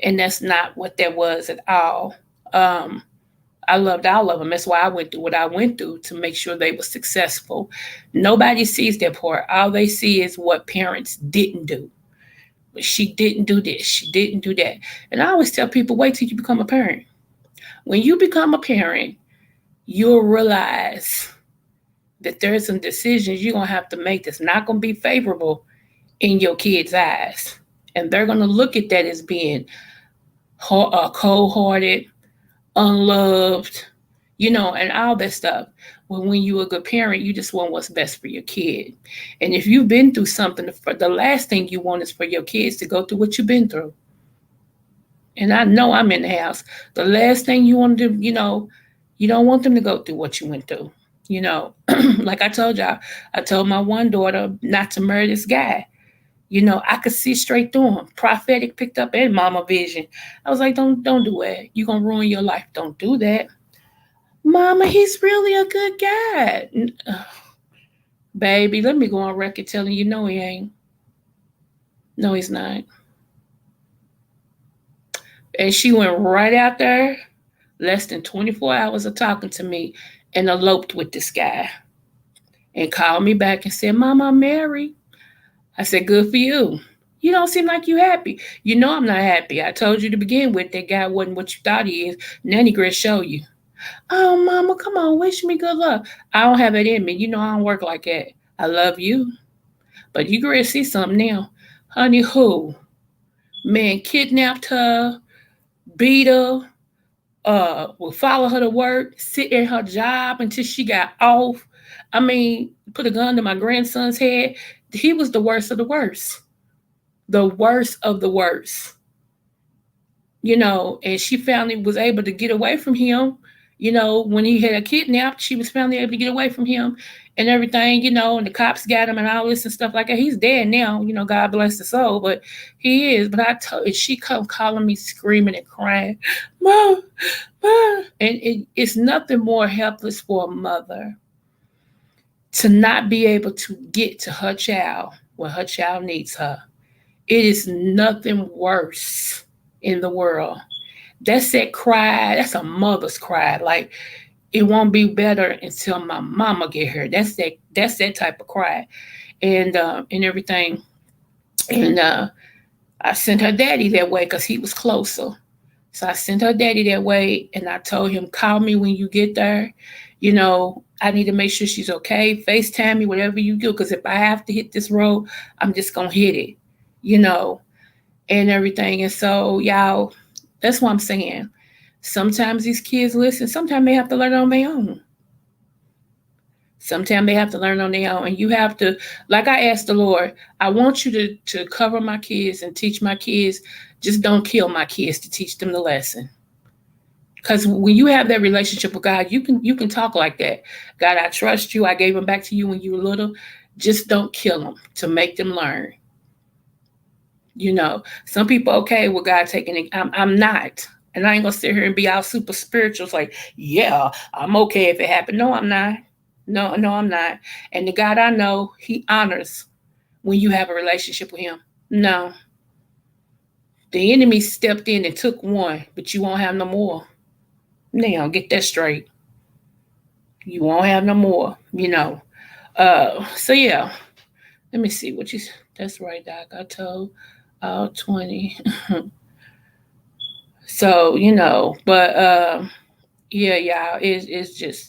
and that's not what that was at all. I loved all of them. That's why I went through what I went through to make sure they were successful. Nobody sees that part. All they see is what parents didn't do. She didn't do this. She didn't do that. And I always tell people, wait till you become a parent. When you become a parent, you'll realize that there's some decisions you're going to have to make that's not going to be favorable in your kids' eyes. And they're going to look at that as being cold-hearted, unloved, and all that stuff. When you're a good parent, you just want what's best for your kid. And if you've been through something, the last thing you want is for your kids to go through what you've been through. And I know I'm in the house. The last thing you want to do, you don't want them to go through what you went through. Like I told y'all, I told my one daughter not to marry this guy. I could see straight through him. Prophetic picked up and mama vision. I was like, don't do it. You're going to ruin your life. Don't do that. Mama, he's really a good guy. Baby, let me go on record telling you, no, he ain't. No, he's not. And she went right out there, less than 24 hours of talking to me, and eloped with this guy. And called me back and said, Mama, I'm married. I said, good for you. You don't seem like you happy. I'm not happy. I told you to begin with that guy wasn't what you thought he is. Nanny Grit show you. Oh, Mama, come on, wish me good luck. I don't have it in me. I don't work like that. I love you. But you gonna see something now. Honey, who? Man kidnapped her, beat her, will follow her to work, sit at her job until she got off, I mean, put a gun to my grandson's head. He was the worst of the worst. The worst of the worst. And she finally was able to get away from him. When he had a kidnapped, she was finally able to get away from him and everything, and the cops got him and all this and stuff like that. He's dead now, God bless his soul, but he is. But I told her, she come calling me screaming and crying, Mom, Mom. And it's nothing more helpless for a mother to not be able to get to her child when her child needs her. It is nothing worse in the world. That's that cry. That's a mother's cry. Like it won't be better until my mama get here. That's that type of cry, and everything. And I sent her daddy that way because he was closer. So I sent her daddy that way, and I told him, call me when you get there. I need to make sure she's okay. FaceTime me, whatever you do, because if I have to hit this road, I'm just gonna hit it. You know, and everything. And so, y'all, that's what I'm saying. Sometimes these kids listen. Sometimes they have to learn on their own. Sometimes they have to learn on their own. And you have to, like I asked the Lord, I want you to cover my kids and teach my kids. Just don't kill my kids to teach them the lesson. Because when you have that relationship with God, you can talk like that. God, I trust you. I gave them back to you when you were little. Just don't kill them to make them learn. Some people okay with God taking it. I'm not. And I ain't gonna sit here and be all super spiritual. It's like, yeah, I'm okay if it happened. No, I'm not. No, no, I'm not. And the God I know, he honors when you have a relationship with him. No. The enemy stepped in and took one, but you won't have no more. Now, get that straight. You won't have no more. So yeah. Let me see what you that's right, Doc. I told all 20. So, but yeah, y'all, it's just,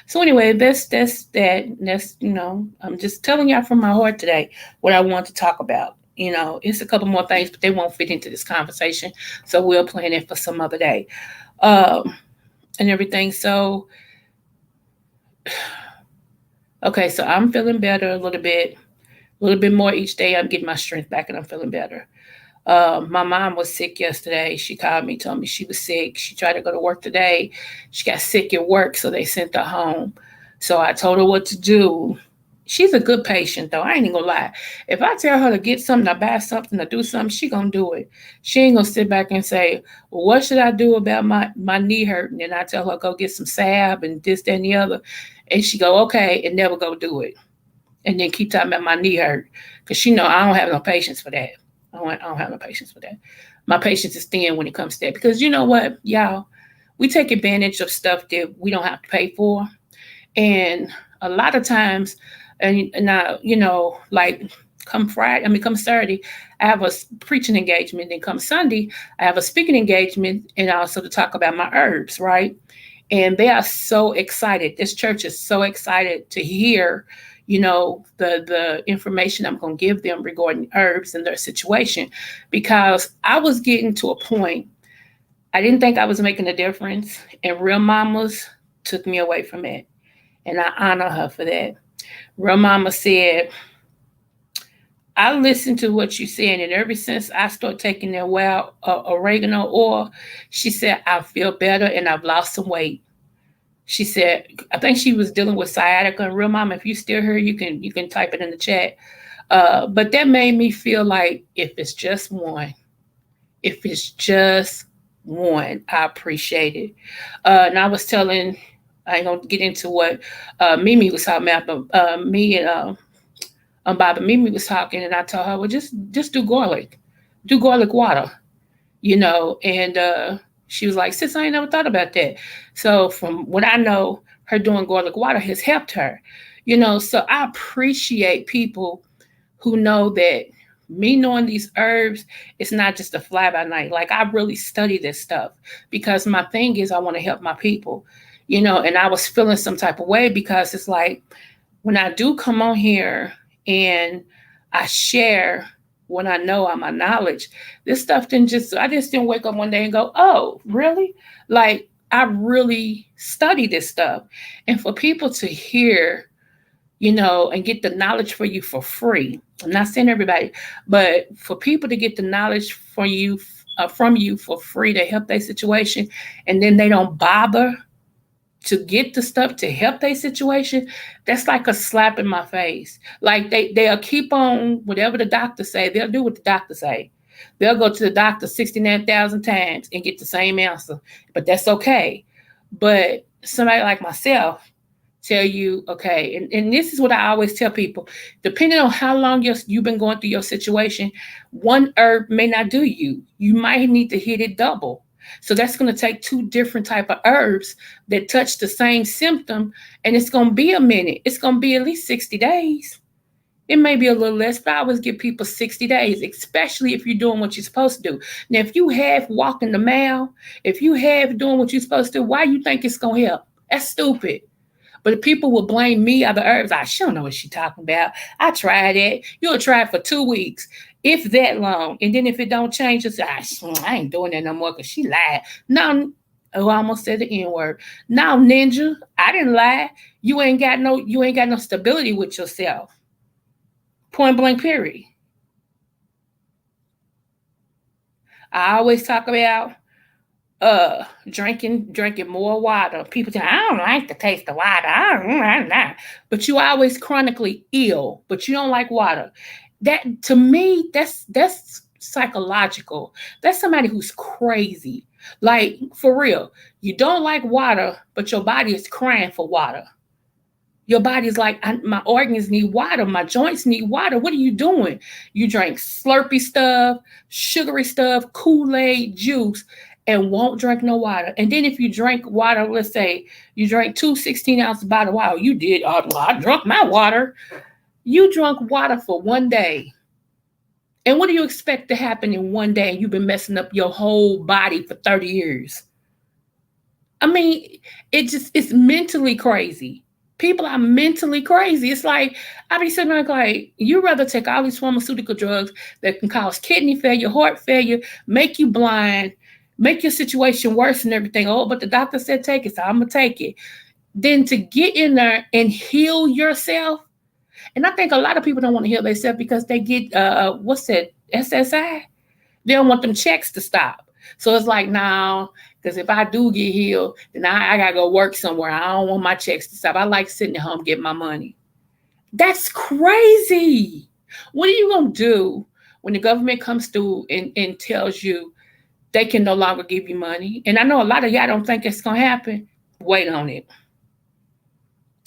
So anyway, that's that. That's, I'm just telling y'all from my heart today what I want to talk about. It's a couple more things, but they won't fit into this conversation. So we'll plan it for some other day. And everything. So okay, so I'm feeling better a little bit more each day. I'm getting my strength back and I'm feeling better. My mom was sick yesterday. She called me, told me she was sick. She tried to go to work today. She got sick at work, so they sent her home. So I told her what to do. She's a good patient, though. I ain't even gonna lie. If I tell her to get something, to buy something, to do something, she gonna do it. She ain't gonna sit back and say, well, what should I do about my knee hurting? And I tell her, go get some salve and this, that, and the other. And she go, okay, and never go do it. And then keep talking about my knee hurt. Because she know I don't have no patience for that. I don't have no patience for that. My patience is thin when it comes to that. Because you know what, y'all? We take advantage of stuff that we don't have to pay for. And a lot of times, and now, like come Saturday, I have a preaching engagement. Then come Sunday, I have a speaking engagement and also to talk about my herbs, right? And they are so excited. This church is so excited to hear the information I'm going to give them regarding herbs and their situation, because I was getting to a point, I didn't think I was making a difference, and Real Mamas took me away from it. And I honor her for that. Real Mama said, I listened to what you said, and ever since I started taking that wild oregano oil, she said, I feel better and I've lost some weight. She said, I think she was dealing with sciatica. And Real Mama, if you still here, you can type it in the chat. But that made me feel like if it's just one, I appreciate it. And I was telling, I ain't gonna get into what Mimi was talking about, but me and Baba Mimi was talking, and I told her, well, just do garlic water, and she was like, sis, I ain't never thought about that. So from what I know, her doing garlic water has helped her, so I appreciate people who know that me knowing these herbs, it's not just a fly by night. Like I really study this stuff because my thing is I want to help my people, and I was feeling some type of way because it's like when I do come on here and I share when I know on my knowledge, this stuff I just didn't wake up one day and go, oh, really? Like I really study this stuff. And for people to hear and get the knowledge for you for free. I'm not saying everybody, but for people to get the knowledge from you for free to help their situation, and then they don't bother to get the stuff to help their situation, that's like a slap in my face. Like they'll keep on whatever the doctor say. They'll do what the doctor say. They'll go to the doctor 69,000 times and get the same answer, but that's okay. But somebody like myself tell you, okay, and this is what I always tell people, depending on how long you've been going through your situation, one herb may not do you. You might need to hit it double. So that's going to take two different type of herbs that touch the same symptom, and it's going to be a minute. It's going to be at least 60 days. It may be a little less, but I always give people 60 days, especially if you're doing what you're supposed to do. Now, if you have walking the mile, if you have doing what you're supposed to do, why you think it's going to help? That's stupid. But if people will blame me or the herbs, she don't know what she's talking about. I tried it. You'll try it for 2 weeks, if that long. And then if it don't change, you say, I ain't doing that no more because she lied. No, I almost said the N-word. No, ninja, I didn't lie. You ain't got no stability with yourself. Point blank, period. I always talk about drinking more water. People say, I don't like the taste of water. But you always chronically ill, but you don't like water. That, to me, that's psychological. That's somebody who's crazy. Like, for real. You don't like water, but your body is crying for water. Your body's like, my organs need water. My joints need water. What are you doing? You drink Slurpee stuff, sugary stuff, Kool-Aid, juice, and won't drink no water. And then if you drink water, let's say you drank 2 16-ounce bottles of water. You did. I drunk my water. You drunk water for 1 day. And what do you expect to happen in 1 day? You've been messing up your whole body for 30 years. I mean, it's mentally crazy. People are mentally crazy. It's like, I be sitting there like, you rather take all these pharmaceutical drugs that can cause kidney failure, heart failure, make you blind, make your situation worse and everything. Oh, but the doctor said take it, so I'm going to take it. Then to get in there and heal yourself. And I think a lot of people don't want to heal themselves because they get, SSI? They don't want them checks to stop. So it's like, no, because if I do get healed, then I got to go work somewhere. I don't want my checks to stop. I like sitting at home getting my money. That's crazy. What are you going to do when the government comes through and tells you they can no longer give you money? And I know a lot of y'all don't think it's going to happen. Wait on it.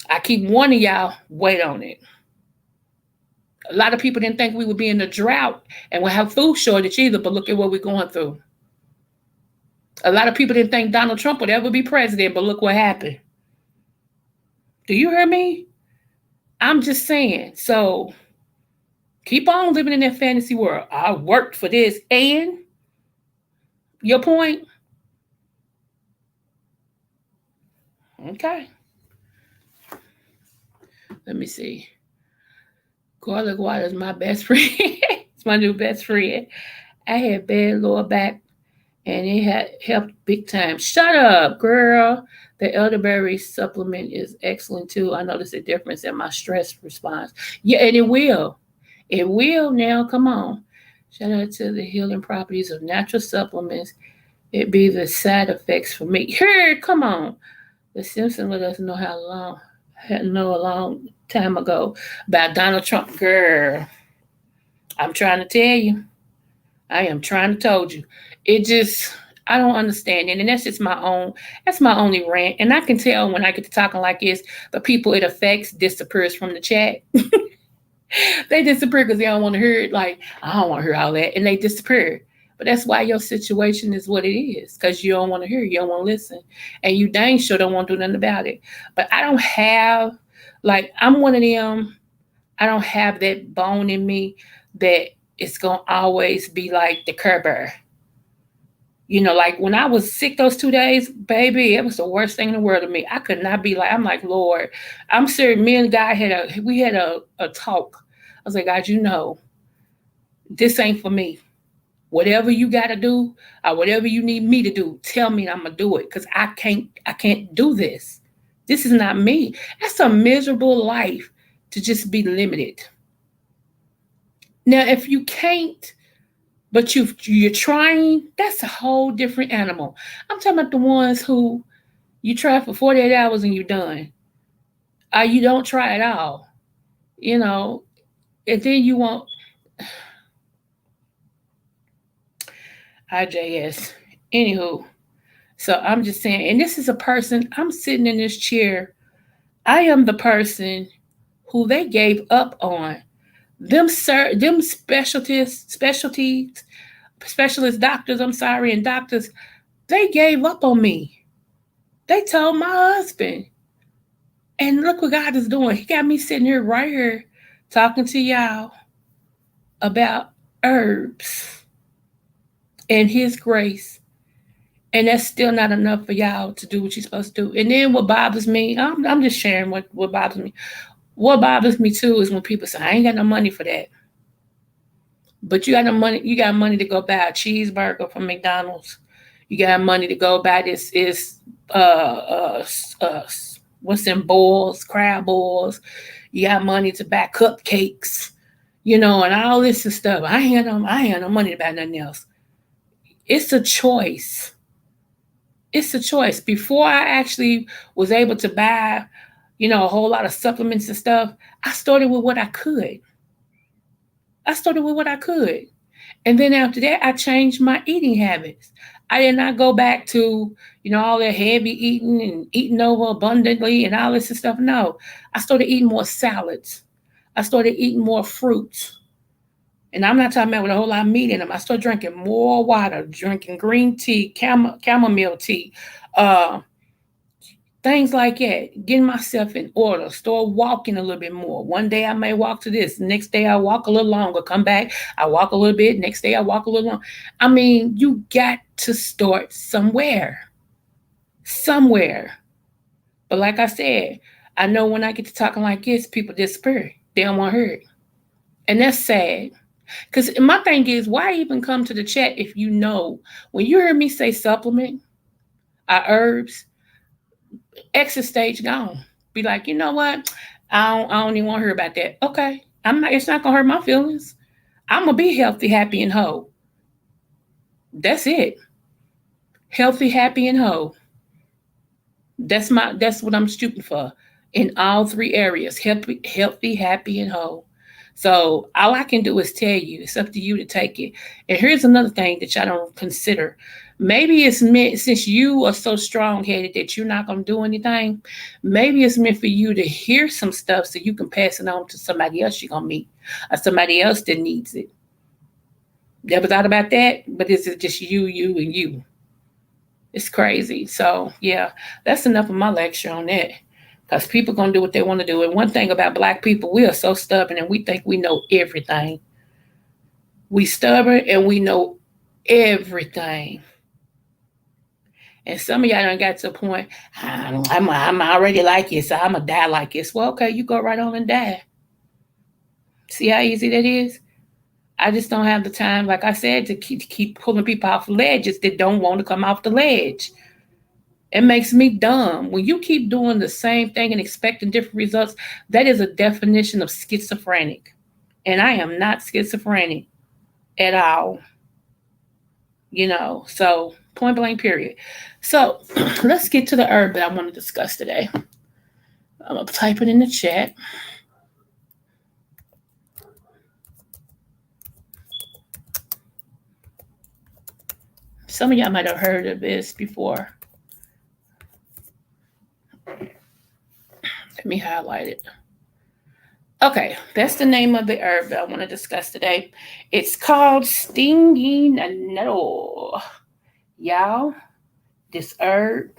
I keep warning y'all, wait on it. A lot of people didn't think we would be in a drought and we'll have food shortage either, but look at what we're going through. A lot of people didn't think Donald Trump would ever be president, but look what happened. Do you hear me? I'm just saying. So keep on living in that fantasy world. I worked for this. And your point? Okay. Let me see. Garlic water is my best friend. It's my new best friend. I had bad lower back and it had helped big time. Shut up, girl. The elderberry supplement is excellent too. I noticed a difference in my stress response. Yeah, and it will. It will now. Come on. Shout out to the healing properties of natural supplements. It be the side effects for me. Here, come on. The Simpsons let us know a long time ago about Donald Trump. Girl, I'm trying to tell you. I am trying to told you. It just, I don't understand it. And that's my only rant. And I can tell when I get to talking like this, the people it affects disappears from the chat. They disappear because they don't want to hear it. Like, I don't want to hear all that. And they disappear. But that's why your situation is what it is. Because you don't want to hear it. You don't want to listen. And you dang sure don't want to do nothing about it. But I don't have, I'm one of them. I don't have that bone in me that it's going to always be like the Kerber. Like when I was sick those 2 days, baby, it was the worst thing in the world to me. I could not be like, I'm like, Lord, I'm serious. Me and God had a talk. I was like, God, this ain't for me. Whatever you got to do or whatever you need me to do, tell me and I'm going to do it because I can't do this. This is not me. That's a miserable life to just be limited. Now, if you can't, but you're trying, that's a whole different animal. I'm talking about the ones who you try for 48 hours and you're done. You don't try at all, you know, and then you want IJS. Anywho, so I'm just saying, and this is a person, I'm sitting in this chair. I am the person who they gave up on. Them specialist doctors, I'm sorry, and doctors, they gave up on me. They told my husband. And look what God is doing. He got me sitting here right here talking to y'all about herbs and his grace. And that's still not enough for y'all to do what you're supposed to do. And then what bothers me, I'm just sharing what bothers me. What bothers me too is when people say, I ain't got no money for that. But you got money to go buy a cheeseburger from McDonald's. You got money to go buy this uh, uh, uh, what's in balls, crab balls. You got money to buy cupcakes, and all this and stuff. I ain't no money to buy nothing else. It's a choice. It's a choice. Before I actually was able to buy, a whole lot of supplements and stuff, I started with what I could. And then after that, I changed my eating habits. I did not go back to, all that heavy eating and eating over abundantly and all this and stuff. No, I started eating more salads. I started eating more fruits. And I'm not talking about with a whole lot of meat in them. I started drinking more water, drinking green tea, chamomile tea, uh, things like that. Getting myself in order. Start walking a little bit more. One day I may walk to this. Next day I walk a little longer. Come back, I walk a little bit. Next day I walk a little longer. I mean, you got to start somewhere. Somewhere. But like I said, I know when I get to talking like this, people disappear. They don't want to hear it. And that's sad. Because my thing is, why even come to the chat if you know, when you hear me say supplement, herbs, exit stage gone. Be like, you know what? I don't even want to hear about that. Okay. It's not gonna hurt my feelings. I'm gonna be healthy, happy, and whole. That's it. Healthy, happy, and whole. That's what I'm shooting for in all three areas. Healthy, happy, and whole. So all I can do is tell you, it's up to you to take it. And here's another thing that y'all don't consider. Maybe it's meant, since you are so strong-headed that you're not going to do anything, maybe it's meant for you to hear some stuff so you can pass it on to somebody else you're going to meet or somebody else that needs it. Never thought about that, but is it just you, and you? It's crazy. So, yeah, that's enough of my lecture on that. Because people going to do what they want to do. And one thing about Black people, we are so stubborn and we think we know everything. We stubborn and we know everything. And some of y'all done got to a point, I'm already like this, so I'm going to die like this. Well, okay, you go right on and die. See how easy that is? I just don't have the time, like I said, to keep pulling people off ledges that don't want to come off the ledge. It makes me dumb. When you keep doing the same thing and expecting different results, that is a definition of schizophrenic. And I am not schizophrenic at all. So point blank, period. So let's get to the herb that I want to discuss today. I'm going to type it in the chat. Some of y'all might have heard of this before. Let me highlight it. Okay, that's the name of the herb that I want to discuss today. It's called stinging nettle. Y'all, this herb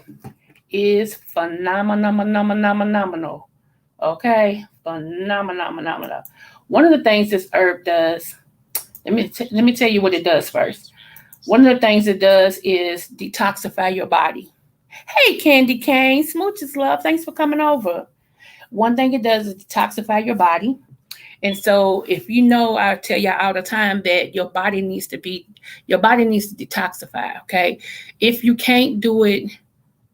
is phenomenal. Okay, phenomenal. One of the things this herb does, let me tell you what it does first. One of the things it does is detoxify your body. Hey, Candy Cane, smooches love, thanks for coming over. One thing it does is detoxify your body. And so if I tell you all the time that your body needs to detoxify, okay? If you can't do it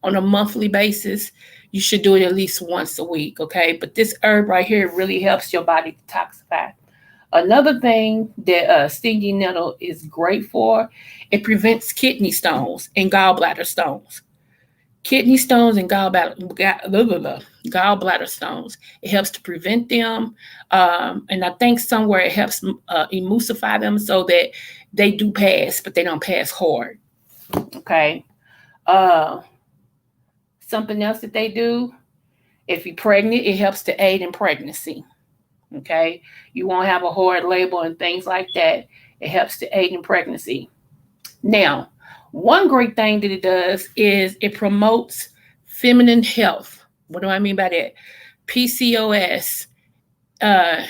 on a monthly basis, You should do it at least once a week, okay? But this herb right here really helps your body detoxify. Another thing that stinging nettle is great for, it prevents kidney stones and gallbladder stones. Kidney stones and gallbladder stones. It helps to prevent them, and I think somewhere it helps emulsify them so that they do pass, but they don't pass hard. Okay. Uh, Something else that they do, if you're pregnant, it helps to aid in pregnancy. Okay, you won't have a hard label and things like that. It helps to aid in pregnancy. Now, one great thing that it does is it promotes feminine health. What do I mean by that? PCOS, uh,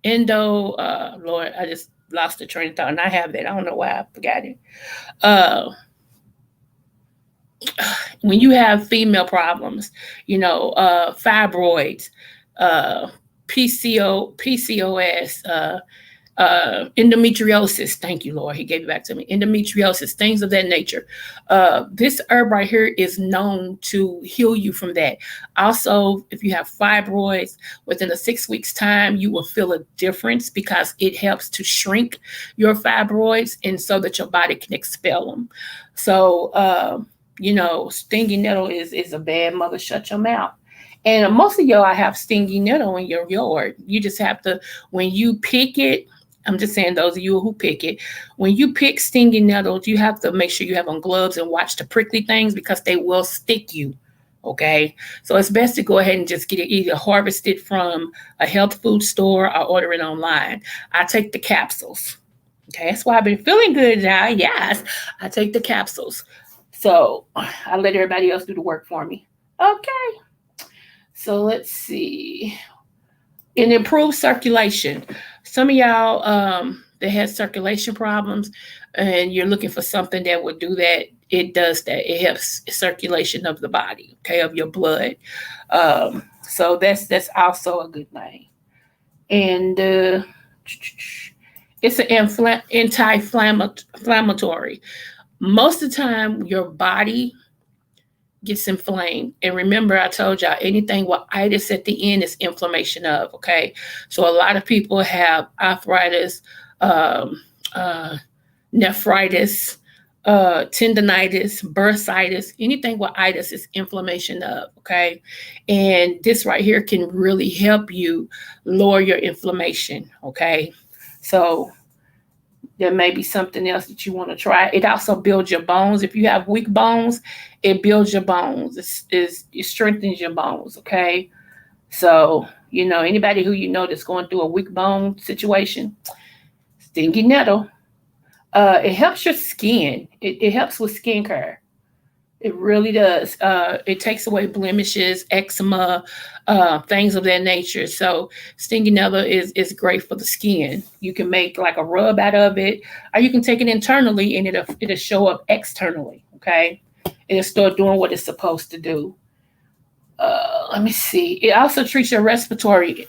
Lord, I just lost the train of thought, and I have that. I don't know why I forgot it. Uh, when you have female problems, fibroids, uh, PCOS, endometriosis. Thank you, Lord. He gave it back to me. Endometriosis, things of that nature. This herb right here is known to heal you from that. Also, if you have fibroids, within a 6 weeks time, you will feel a difference because it helps to shrink your fibroids and so that your body can expel them. So, stinging nettle is a bad mother. Shut your mouth. And most of y'all have stinging nettle in your yard. You just have to, when you pick it, I'm just saying those of you who pick it, when you pick stinging nettles, you have to make sure you have on gloves and watch the prickly things because they will stick you. Okay. So it's best to go ahead and just get it either harvested from a health food store or order it online. I take the capsules. Okay. That's why I've been feeling good now. Yes. I take the capsules. So I let everybody else do the work for me. Okay. So let's see. It improves circulation. Some of y'all that has circulation problems and you're looking for something that would do that, it does that. It helps circulation of the body, okay, of your blood. So that's also a good thing. And it's an anti-inflammatory. Most of the time, your body gets inflamed. And remember, I told y'all anything with itis at the end is inflammation of, okay? So a lot of people have arthritis, nephritis, tendonitis, bursitis, anything with itis is inflammation of, okay? And this right here can really help you lower your inflammation, okay? So there may be something else that you want to try. It also builds your bones. If you have weak bones, it builds your bones. It strengthens your bones, okay? So, anybody who that's going through a weak bone situation, stingy nettle. It helps your skin. It helps with skin care. It really does. It takes away blemishes, eczema, things of that nature. So stinging nettle is great for the skin. You can make like a rub out of it, or you can take it internally and it'll show up externally. Okay, it'll start doing what it's supposed to do. Let me see. It also treats your respiratory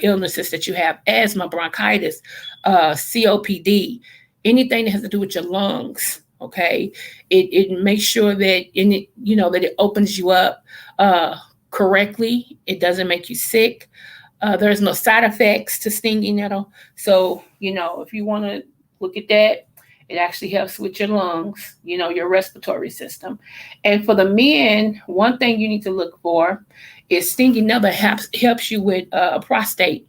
illnesses that you have: asthma, bronchitis, COPD, anything that has to do with your lungs. Okay, it makes sure that that it opens you up correctly. It doesn't make you sick. There's no side effects to stinging nettle. So if you want to look at that, it actually helps with your lungs, your respiratory system. And for the men, one thing you need to look for is stinging nettle helps you with prostate.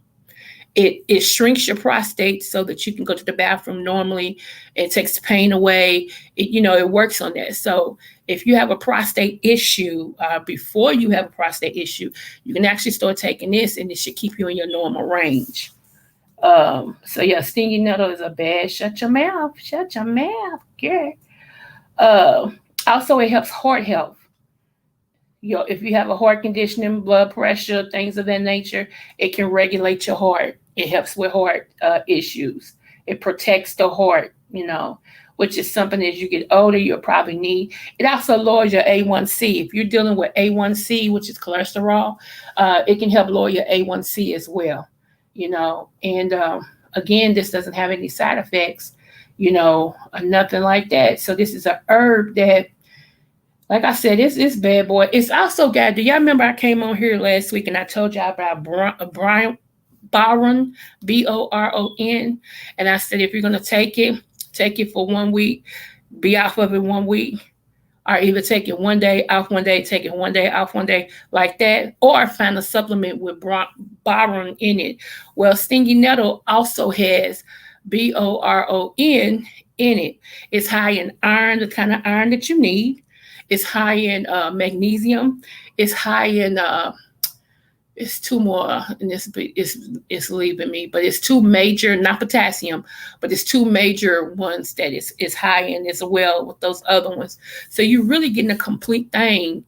It shrinks your prostate so that you can go to the bathroom normally. It takes the pain away. It works on that. So if you have a prostate issue, before you have a prostate issue, you can actually start taking this and it should keep you in your normal range. So yeah, stinging nettle is a bad. Shut your mouth. Shut your mouth. Yeah. Also, it helps heart health. If you have a heart condition, blood pressure, things of that nature, it can regulate your heart. It helps with heart issues. It protects the heart, which is something as you get older, you'll probably need. It also lowers your A1C. If you're dealing with A1C, which is cholesterol, it can help lower your A1C as well, And again, this doesn't have any side effects, nothing like that. So this is a herb that Like I said, it's bad boy. It's also got. Do y'all remember I came on here last week and I told y'all about Brian Boron, Boron, and I said if you're gonna take it for 1 week, be off of it 1 week, or either take it one day off one day, take it one day off one day, like that, or find a supplement with boron in it. Well, stingy nettle also has boron in it. It's high in iron, the kind of iron that you need. It's high in magnesium. It's high in it's two more, and it's leaving me, but it's two major, not potassium, but it's two major ones that is high in as well with those other ones. So you're really getting a complete thing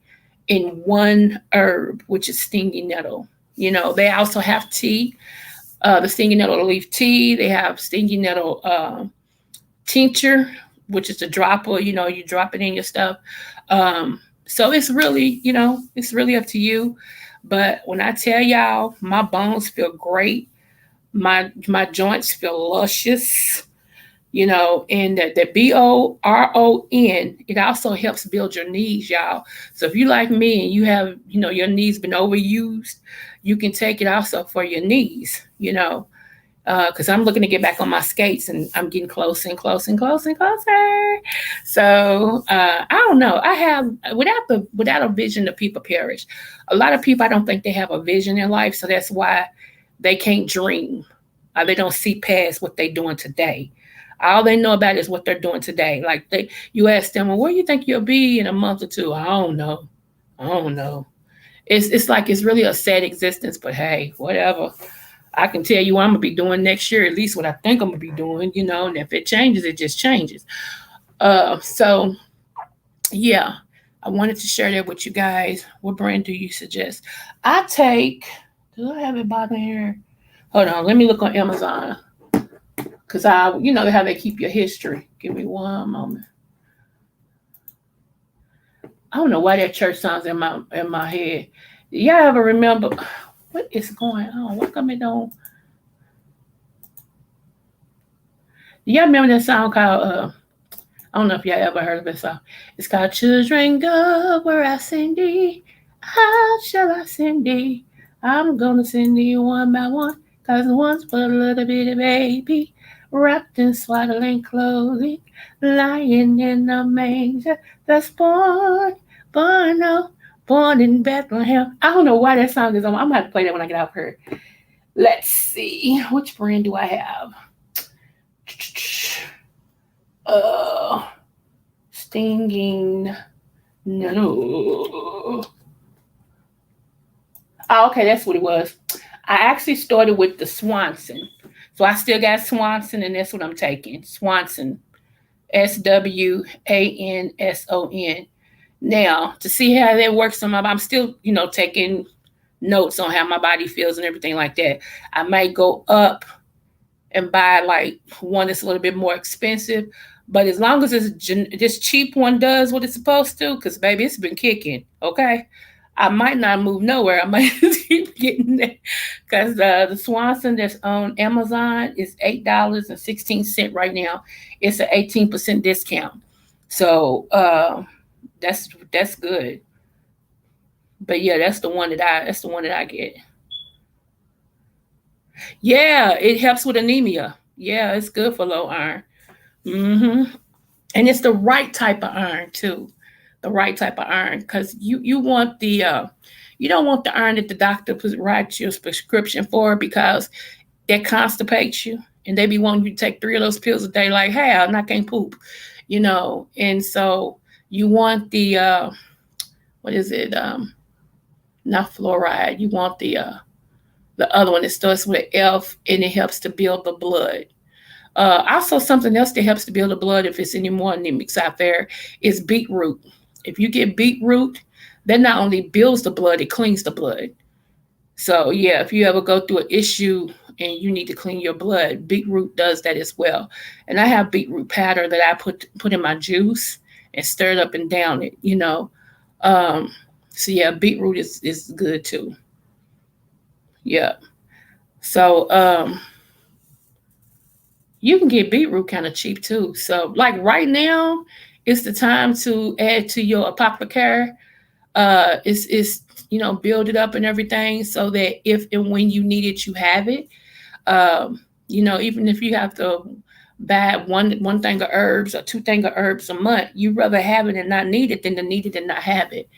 in one herb, which is stinging nettle. You know, they also have tea, the stinging nettle leaf tea. They have stinging nettle tincture, which is a dropper. You know, you drop it in your stuff. So it's really, it's really up to you. But when I tell y'all, my bones feel great. My joints feel luscious. And the BORON, it also helps build your knees, y'all. So if you like me and you have, your knees been overused, you can take it also for your knees. Because I'm looking to get back on my skates and I'm getting closer and closer and closer and closer. So I don't know. I have without a vision, the people perish. A lot of people, I don't think they have a vision in life, so that's why they can't dream. They don't see past what they're doing today. All they know about is what they're doing today. Like you ask them, well, where do you think you'll be in a month or two? I don't know. I don't know. It's like it's really a sad existence, but hey, whatever. I can tell you what I'm gonna be doing next year, at least what I think I'm gonna be doing, and if it changes, it just changes. So yeah, I wanted to share that with you guys. What brand do you suggest? I take, do I have it by here? Hold on, let me look on Amazon. Cause how they keep your history. Give me one moment. I don't know why that church sounds in my head. Y'all ever remember what is going on? Why come it don't? Y'all remember that song called I don't know if y'all ever heard of this song. It's called Children Go Where I Send Thee. How shall I send thee? I'm gonna send thee one by one. Cause once was a little bitty baby wrapped in swaddling clothing, lying in a manger that's born, oh, born in Bethlehem. I don't know why that song is on. I'm gonna have to play that when I get out here. Let's see. Which brand do I have? Uh, Stinging. No. Oh, okay, that's what it was. I actually started with the Swanson. So I still got Swanson, and that's what I'm taking. Swanson. SWANSON. Now, to see how that works on I'm still, taking notes on how my body feels and everything like that. I might go up and buy like one that's a little bit more expensive. But as long as this cheap one does what it's supposed to, because baby, it's been kicking. Okay, I might not move nowhere. I might keep getting there because the Swanson that's on Amazon is $8.16 right now. It's an 18% discount, so that's good. But yeah, that's the one that I get. Yeah, it helps with anemia. Yeah, it's good for low iron. hmm And it's the right type of iron too, the right type of iron, because you want the you don't want the iron that the doctor writes your prescription for, because that constipates you, and they be wanting you to take 3 of those pills a day. Like, hey, I can't poop. And so you want the what is it? Not fluoride. You want the other one that starts with F, and it helps to build the blood. Also, something else that helps to build the blood, if it's any more anemics out there, is beetroot. If you get beetroot, that not only builds the blood, it cleans the blood. So yeah, if you ever go through an issue and you need to clean your blood, beetroot does that as well. And I have beetroot powder that I put in my juice and stir it up and down it. Um, so yeah, beetroot is good too. Yeah. So you can get beetroot kind of cheap too. So like right now, It's the time to add to your apothecary. It's build it up and everything so that if and when you need it, you have it. Even if you have to buy one thing of herbs or two thing of herbs a month, you rather have it and not need it than to need it and not have it.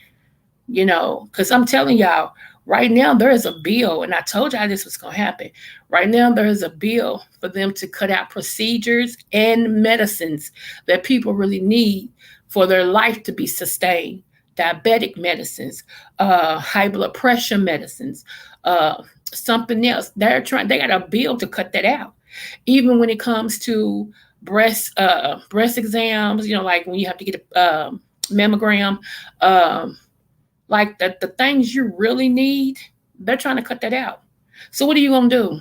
Because I'm telling y'all, right now there is a bill, and I told y'all this was going to happen. Right now, there is a bill for them to cut out procedures and medicines that people really need for their life to be sustained. Diabetic medicines, high blood pressure medicines, something else. They got a bill to cut that out. Even when it comes to breast exams, like when you have to get a mammogram, um, like the things you really need, they're trying to cut that out. So what are you gonna do?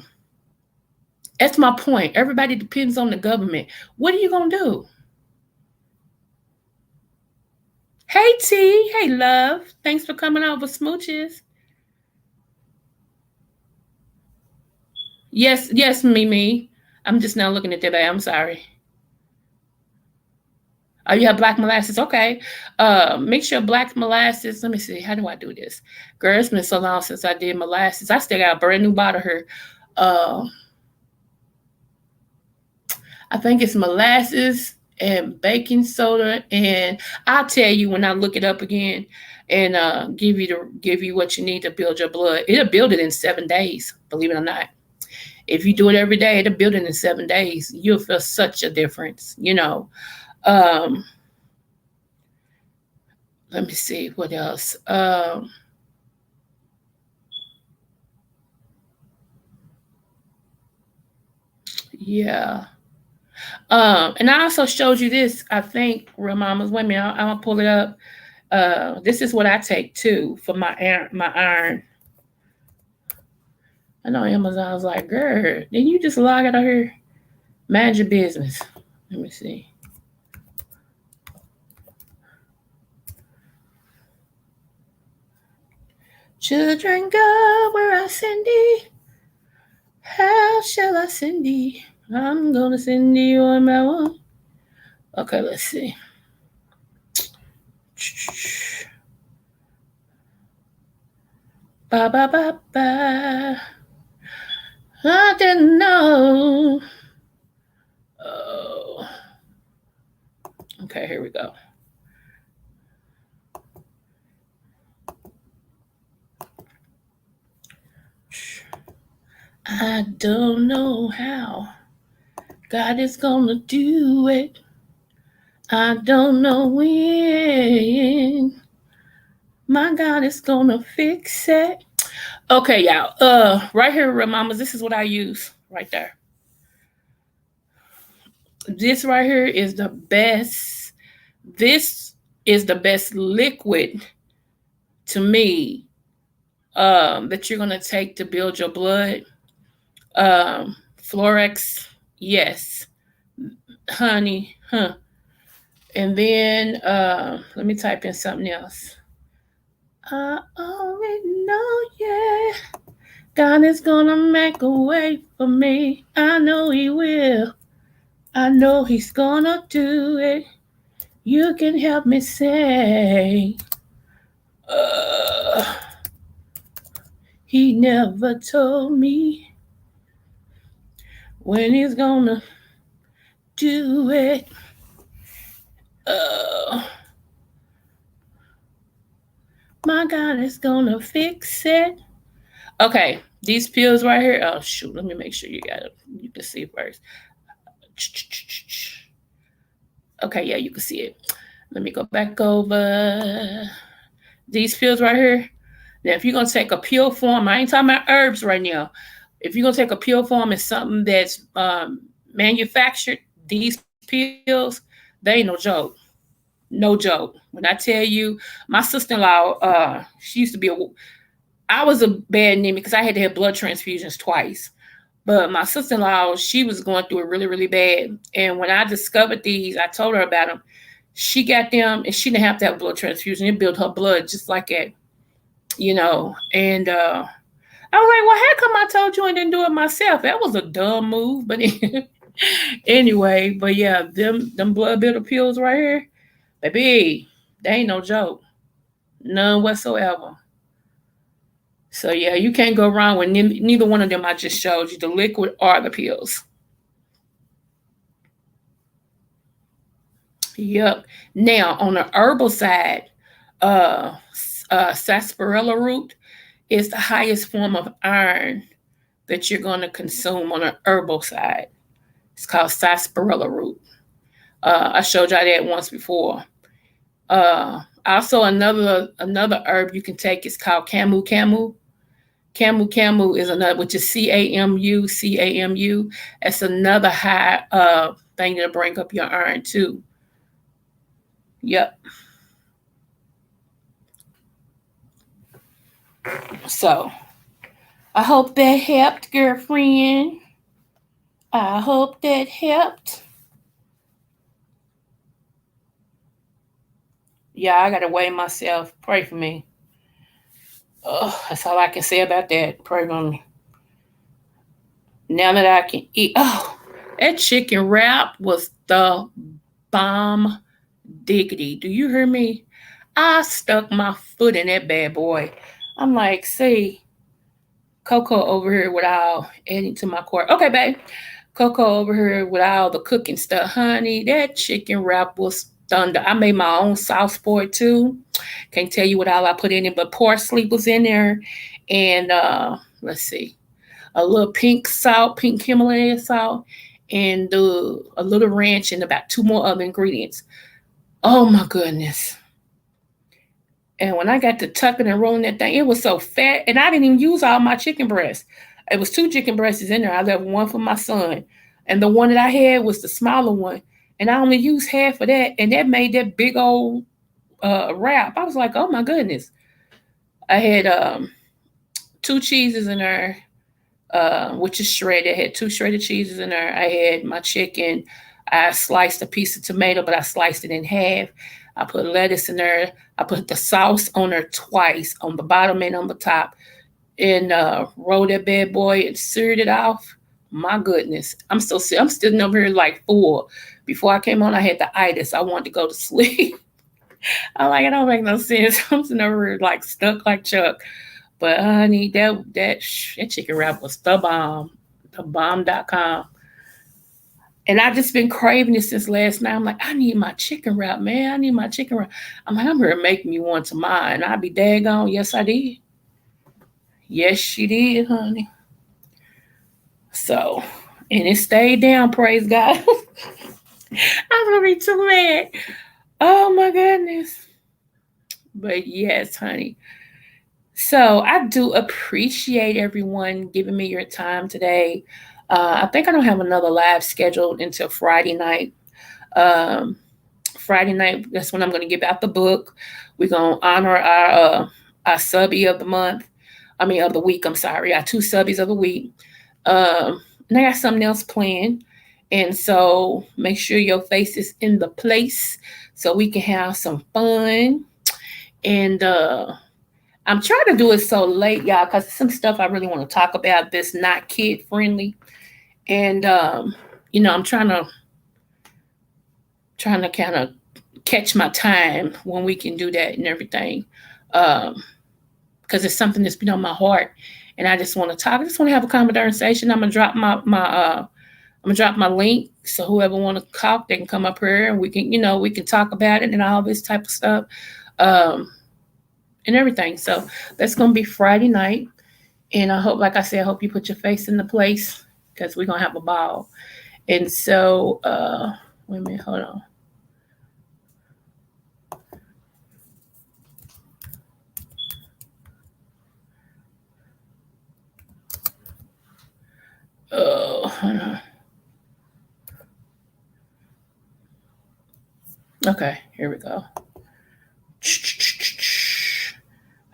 That's my point. Everybody depends on the government. What are you gonna do? Hey T, hey love. Thanks for coming over, smooches. Yes, yes, Mimi. I'm just now looking at that. I'm sorry. Oh, you have black molasses. Okay. Make sure black molasses. Let me see. How do I do this? Girl, it's been so long since I did molasses. I still got a brand new bottle here. Uh, I think it's molasses and baking soda, and I'll tell you when I look it up again, and give you what you need to build your blood. It'll build it in 7 days. Believe it or not, if you do it every day, it'll build it in 7 days. You'll feel such a difference. Um, Let me see what else. Yeah. And I also showed you this. I think, real mamas. Wait a minute. I'm gonna pull it up. This is what I take too for my iron. My iron. I know Amazon's like, girl, didn't you just log out of here? Mind your business. Let me see. Children go where I send thee. How shall I send thee? I'm gonna send thee on my own. Okay, let's see. Ba ba ba ba. I didn't know. Oh. Okay, here we go. I don't know how God is gonna do it. I don't know when my God is gonna fix it. Okay, y'all. Right here, real mamas, this is what I use right there. This right here is the best. This is the best liquid to me that you're gonna take to build your blood. Florex, yes, honey, huh? And then let me type in something else. I already know, yeah. God is gonna make a way for me. I know He will. I know He's gonna do it. You can help me say, uh, He never told me when He's gonna do it. Uh, my God is gonna fix it. Okay, these pills right here. Oh shoot, let me make sure you got it. You can see first. Okay, yeah, you can see it. Let me go back over these pills right here. Now, if you're gonna take a pill form, I ain't talking about herbs right now. If you're gonna take a pill form and something that's manufactured, these pills, they ain't no joke. No joke. When I tell you, my sister-in-law, she used to be I was a bad anemia because I had to have blood transfusions twice. But my sister-in-law, she was going through it really, really bad. And when I discovered these, I told her about them. She got them, and she didn't have to have a blood transfusion. It built her blood just like that. And I was like, well, how come I told you and didn't do it myself? That was a dumb move. But anyway, but yeah, them blood builder pills right here. Baby, they ain't no joke. None whatsoever. So yeah, you can't go wrong with neither one of them I just showed you, the liquid or the pills. Yep. Now on the herbal side, uh, sarsaparilla root is the highest form of iron that you're going to consume on the herbal side. It's called sarsaparilla root. I showed y'all that once before. Also, another herb you can take is called camu camu. Camu camu is another, which is CAMU. That's another high thing to bring up your iron too. Yep. So I hope that helped, girlfriend. I hope that helped. Yeah, I gotta weigh myself. Pray for me. Oh, that's all I can say about that. Pray for me. Now that I can eat. Oh, that chicken wrap was the bomb diggity. Do you hear me? I stuck my foot in that bad boy. I'm like, see, Coco over here with all adding to my court. Okay, babe. Coco over here with all the cooking stuff. Honey, that chicken wrap was thunder. I made my own sauce for it too. Can't tell you what all I put in it, but parsley was in there. And let's see, a little pink salt, pink Himalayan salt, and a little ranch and about two more other ingredients. Oh my goodness. And when I got to tucking and rolling that thing, it was so fat. And I didn't even use all my chicken breasts. It was two chicken breasts in there. I left one for my son. And the one that I had was the smaller one. And I only used half of that. And that made that big old wrap. I was like, oh my goodness. I had two cheeses in there, which is shredded. I had two shredded cheeses in there. I had my chicken. I sliced a piece of tomato, but I sliced it in half. I put lettuce in there. I put the sauce on there twice, on the bottom and on the top, and rolled that bad boy and seared it off. My goodness, I'm sitting over here like full. Before I came on, I had the itis. I wanted to go to sleep. I'm like, it don't make no sense. I'm sitting over here like stuck like Chuck. But honey, that chicken wrap was the bomb, thebomb.com. And I've just been craving it since last night. I'm like, I need my chicken wrap, man. I need my chicken wrap. I'm like, I'm here making me one to mine. I'll be daggone. Yes, I did. Yes, she did, honey. So, and it stayed down, praise God. I'm gonna be too mad. Oh my goodness. But yes, honey. So I do appreciate everyone giving me your time today. I think I don't have another live scheduled until Friday night. Um, Friday night, that's when I'm going to give out the book. We're going to honor our subby of the month. I mean, of the week. I'm sorry, our two subbies of the week. And I got something else planned. And so make sure your face is in the place so we can have some fun. And I'm trying to do it so late, y'all, because some stuff I really want to talk about that's not kid friendly. And I'm trying to kind of catch my time when we can do that and everything. Because it's something that's been on my heart, and I just want to talk. I just want to have a conversation. I'm gonna drop my link, so whoever want to talk, they can come up here and we can talk about it and all this type of stuff. And everything. So that's gonna be Friday night, and I hope, like I said, I hope you put your face in the place because we're gonna have a ball. And so, wait a minute, hold on. Oh, hold on. Okay, here we go.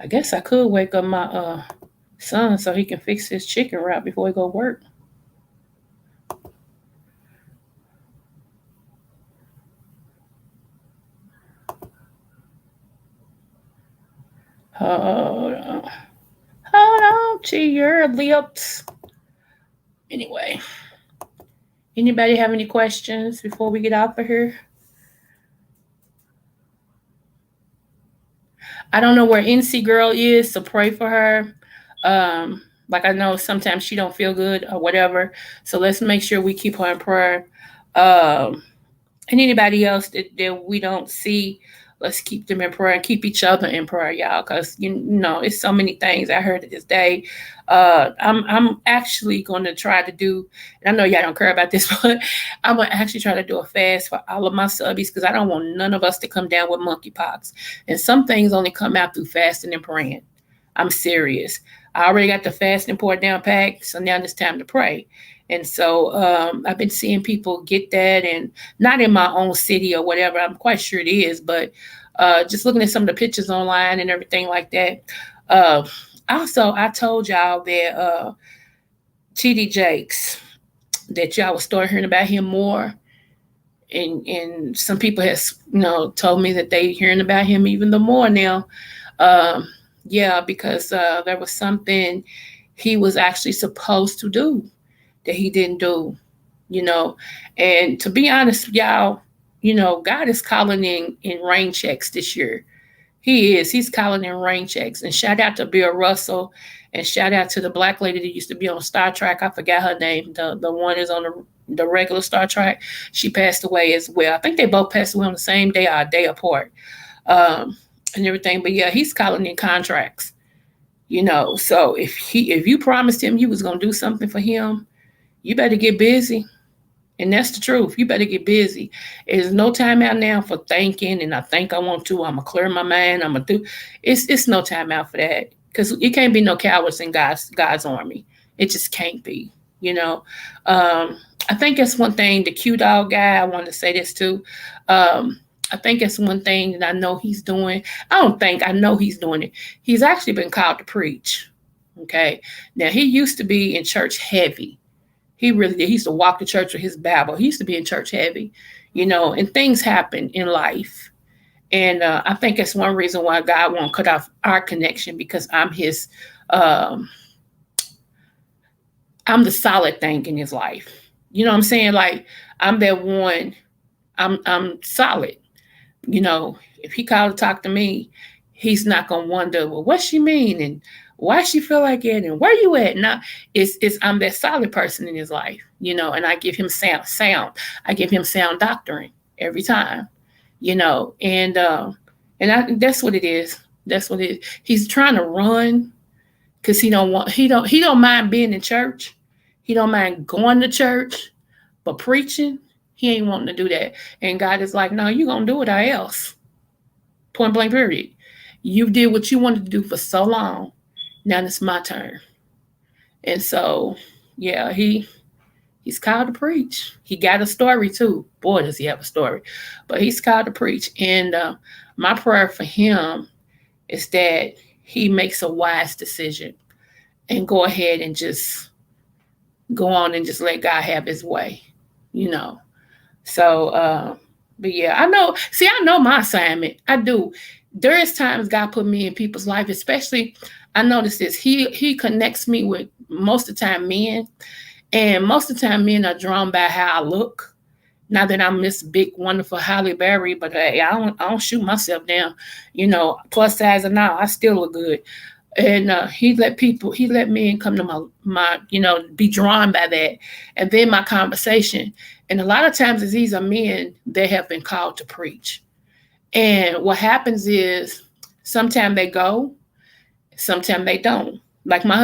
I guess I could wake up my son so he can fix his chicken wrap before he go work. Hold on. Hold on to your lips. Anyway, anybody have any questions before we get out of here? I don't know where NC Girl is, so pray for her. Like I know sometimes she don't feel good or whatever, so let's make sure we keep her in prayer. Um, and anybody else that we don't see, let's keep them in prayer and keep each other in prayer, y'all, because you know it's so many things I heard this day. I'm actually going to try to do, and I know y'all don't care about this, but I'm gonna actually try to do a fast for all of my subbies because I don't want none of us to come down with monkeypox. And some things only come out through fasting and praying. I'm serious. I already got the fasting part down packed, so now it's time to pray. And so I've been seeing people get that, and not in my own city or whatever. I'm quite sure it is, but just looking at some of the pictures online and everything like that. Uh, Also, I told y'all that TD Jakes, that y'all will start hearing about him more. And some people has told me that they hearing about him even the more now. Um, yeah, because there was something he was actually supposed to do that he didn't do, you know. And to be honest, y'all, God is calling in rain checks this year. He is. He's calling in rain checks. And shout out to Bill Russell, and shout out to the black lady that used to be on Star Trek. I forgot her name. The one is on the regular Star Trek. She passed away as well. I think they both passed away on the same day or a day apart. Um, and everything. But yeah, he's calling in contracts. So if you promised him you was gonna do something for him, you better get busy. And that's the truth. You better get busy. There's no time out now for thinking, and I think I want to. I'm gonna clear my mind. I'm gonna do. It's no time out for that because it can't be no cowards in God's army. It just can't be. You know. I think that's one thing. The Q Dog guy. I want to say this too. I think it's one thing that I know he's doing. I don't think I know he's doing it. He's actually been called to preach. Okay. Now he used to be in church heavy. He really did. He used to walk to church with his Bible. He used to be in church heavy, and things happen in life. And I think that's one reason why God won't cut off our connection because um, I'm the solid thing in his life. You know what I'm saying? Like I'm that one. I'm solid. If he called to talk to me, he's not gonna wonder, well, what she mean and why she feel like it and where you at. Now, it's I'm that solid person in his life, and I give him sound. I give him sound doctrine every time, that's what it is. That's what it is. He's trying to run because he don't mind being in church. He don't mind going to church, but preaching, he ain't wanting to do that. And God is like, no, you're gonna do it or else. Point blank period. You did what you wanted to do for so long. Now it's my turn. And so, yeah, he's called to preach. He got a story too. Boy, does he have a story. But he's called to preach. And my prayer for him is that he makes a wise decision and go ahead and just go on and just let God have his way, you know. So, but yeah, I know my assignment. I do. There is times God put me in people's life, especially I notice this. He connects me with most of the time men, and most of the time men are drawn by how I look. Not that I'm Miss Big Wonderful Halle Berry, but hey, I don't shoot myself down. Plus size or not, I still look good. And he let men come to my be drawn by that, and then my conversation. And a lot of times, these are men that have been called to preach. And what happens is sometimes they go, sometimes they don't. Like my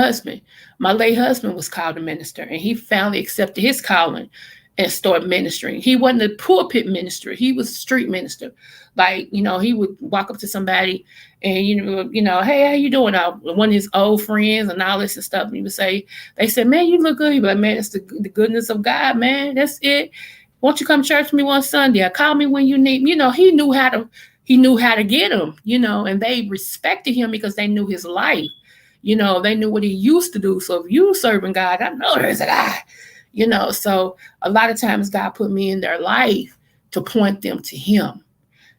late husband was called to minister, and he finally accepted his calling and started ministering. He wasn't a pulpit minister; he was a street minister. Like he would walk up to somebody and hey, how you doing? One of his old friends and all this and stuff. And he would say, they said, man, you look good. He'd be like, man, it's the goodness of God, man. That's it. Won't you come to church with me one Sunday? Call me when you need. He knew how to get them. And they respected him because they knew his life. They knew what he used to do. So if you serving God, I know there's a guy. So a lot of times God put me in their life to point them to him.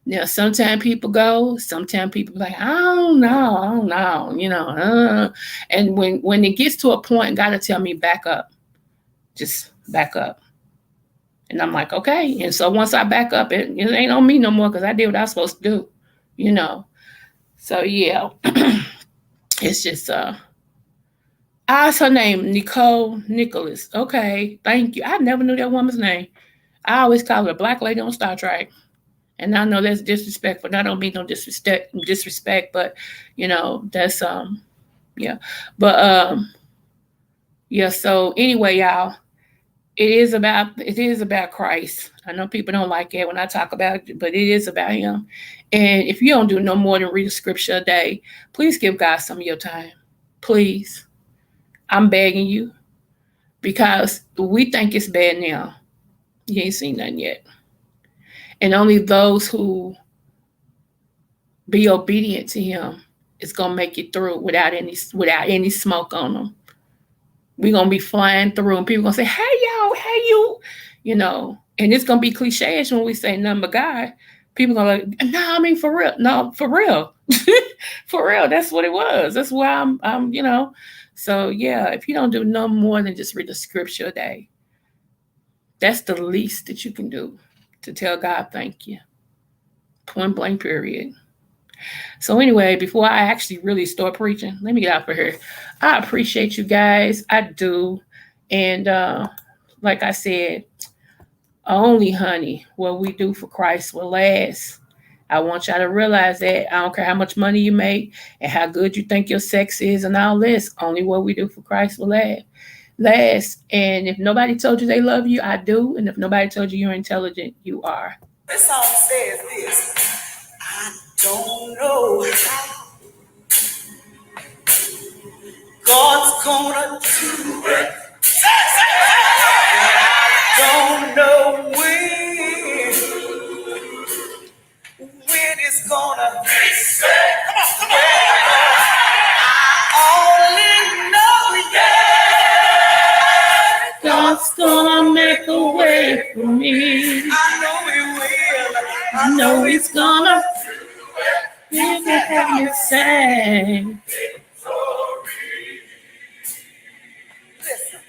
Now, sometimes people go, sometimes people like, I don't know. And when it gets to a point, God will tell me, back up, just back up. And I'm like, okay. And so once I back up, it ain't on me no more because I did what I was supposed to do. So yeah, it's just What's her name? Nicole Nicholas. Okay, thank you. I never knew that woman's name. I always call her a black lady on Star Trek. And I know that's disrespectful. And I don't mean no disrespect, but that's yeah. But yeah, so anyway, y'all, it is about Christ. I know people don't like it when I talk about it, but it is about him. And if you don't do no more than read a scripture a day, please give God some of your time. Please. I'm begging you. Because we think it's bad now. You ain't seen nothing yet. And only those who be obedient to him is gonna make it through without any smoke on them. We're gonna be flying through and people gonna say, hey y'all, hey you, and it's gonna be cliche when we say nothing but God. People gonna like, no, I mean for real. No, for real. For real. That's what it was. That's why I'm. So yeah, if you don't do no more than just read the scripture a day, that's the least that you can do to tell God thank you. Point blank period. So anyway, before I actually really start preaching, let me get out of here. I appreciate you guys. I do. And like I said, only honey, what we do for Christ will last. I want y'all to realize that I don't care how much money you make and how good you think your sex is and all this. Only what we do for Christ will last. And if nobody told you they love you, I do. And if nobody told you you're intelligent, you are. This song says this. I don't know how God's gonna do it. Don't know when it's gonna. Come on. I only know, yeah. God's gonna make a way for me. I know He will. I know He's gonna give it help me say. Listen.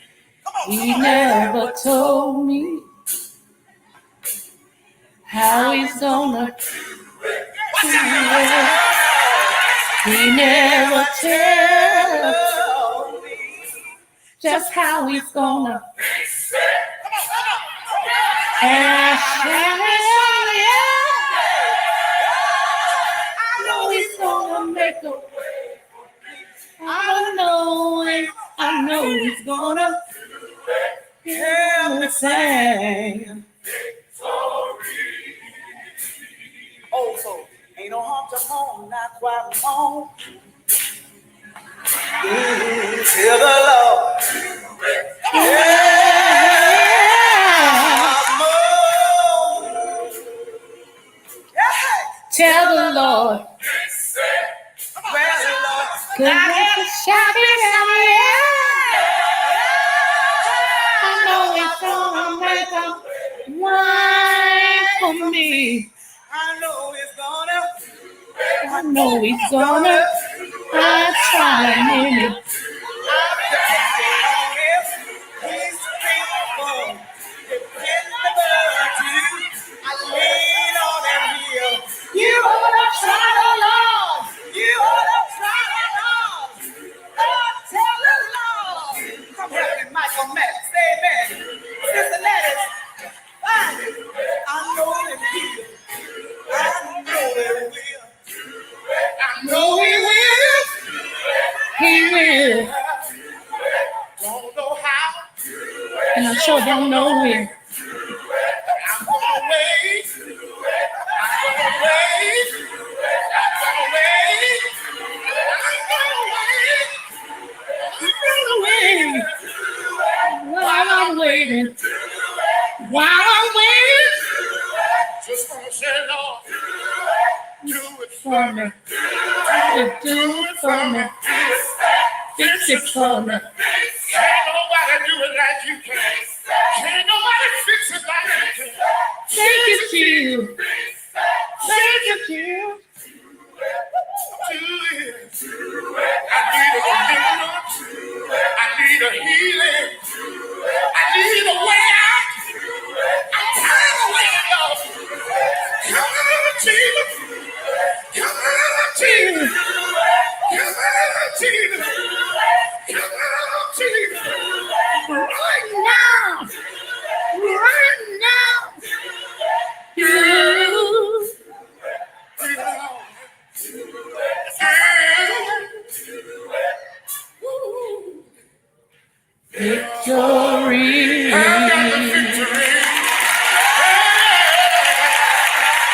Come on. He never told me how He's gonna do it. He never tells just how He's gonna. And I know He's gonna make a way. I know He's gonna help me sing. Oh, so ain't no harm to home, not quite home. Tell the Lord. Tell the Lord. Good have to shout it out, yeah. I know He's gonna make a way for me. I know He's gonna. I try a minute. He's faithful, dependable too. I lean on Him here. You ought to try the Lord. You ought to try the Lord. Oh, tell the Lord. Come help me, Michael Mack. Say amen. Sister Lettuce. I know Him here. I know He will. I know He will. He will. Don't know how. And I sure don't know when. I'm gonna wait. I'm gonna wait. I'm gonna wait. I'm gonna wait. While I'm waiting. Just gonna say, Lord, do it For me. Do it for me. Fix it for me. Can't nobody do it like you can. Can't nobody fix it like you can. Thank you, Jesus. Thank you, Jesus. Do it. I need a deliverance. I need a healing. I need a way out. I'm tired of waiting, Lord. Come on, Jesus.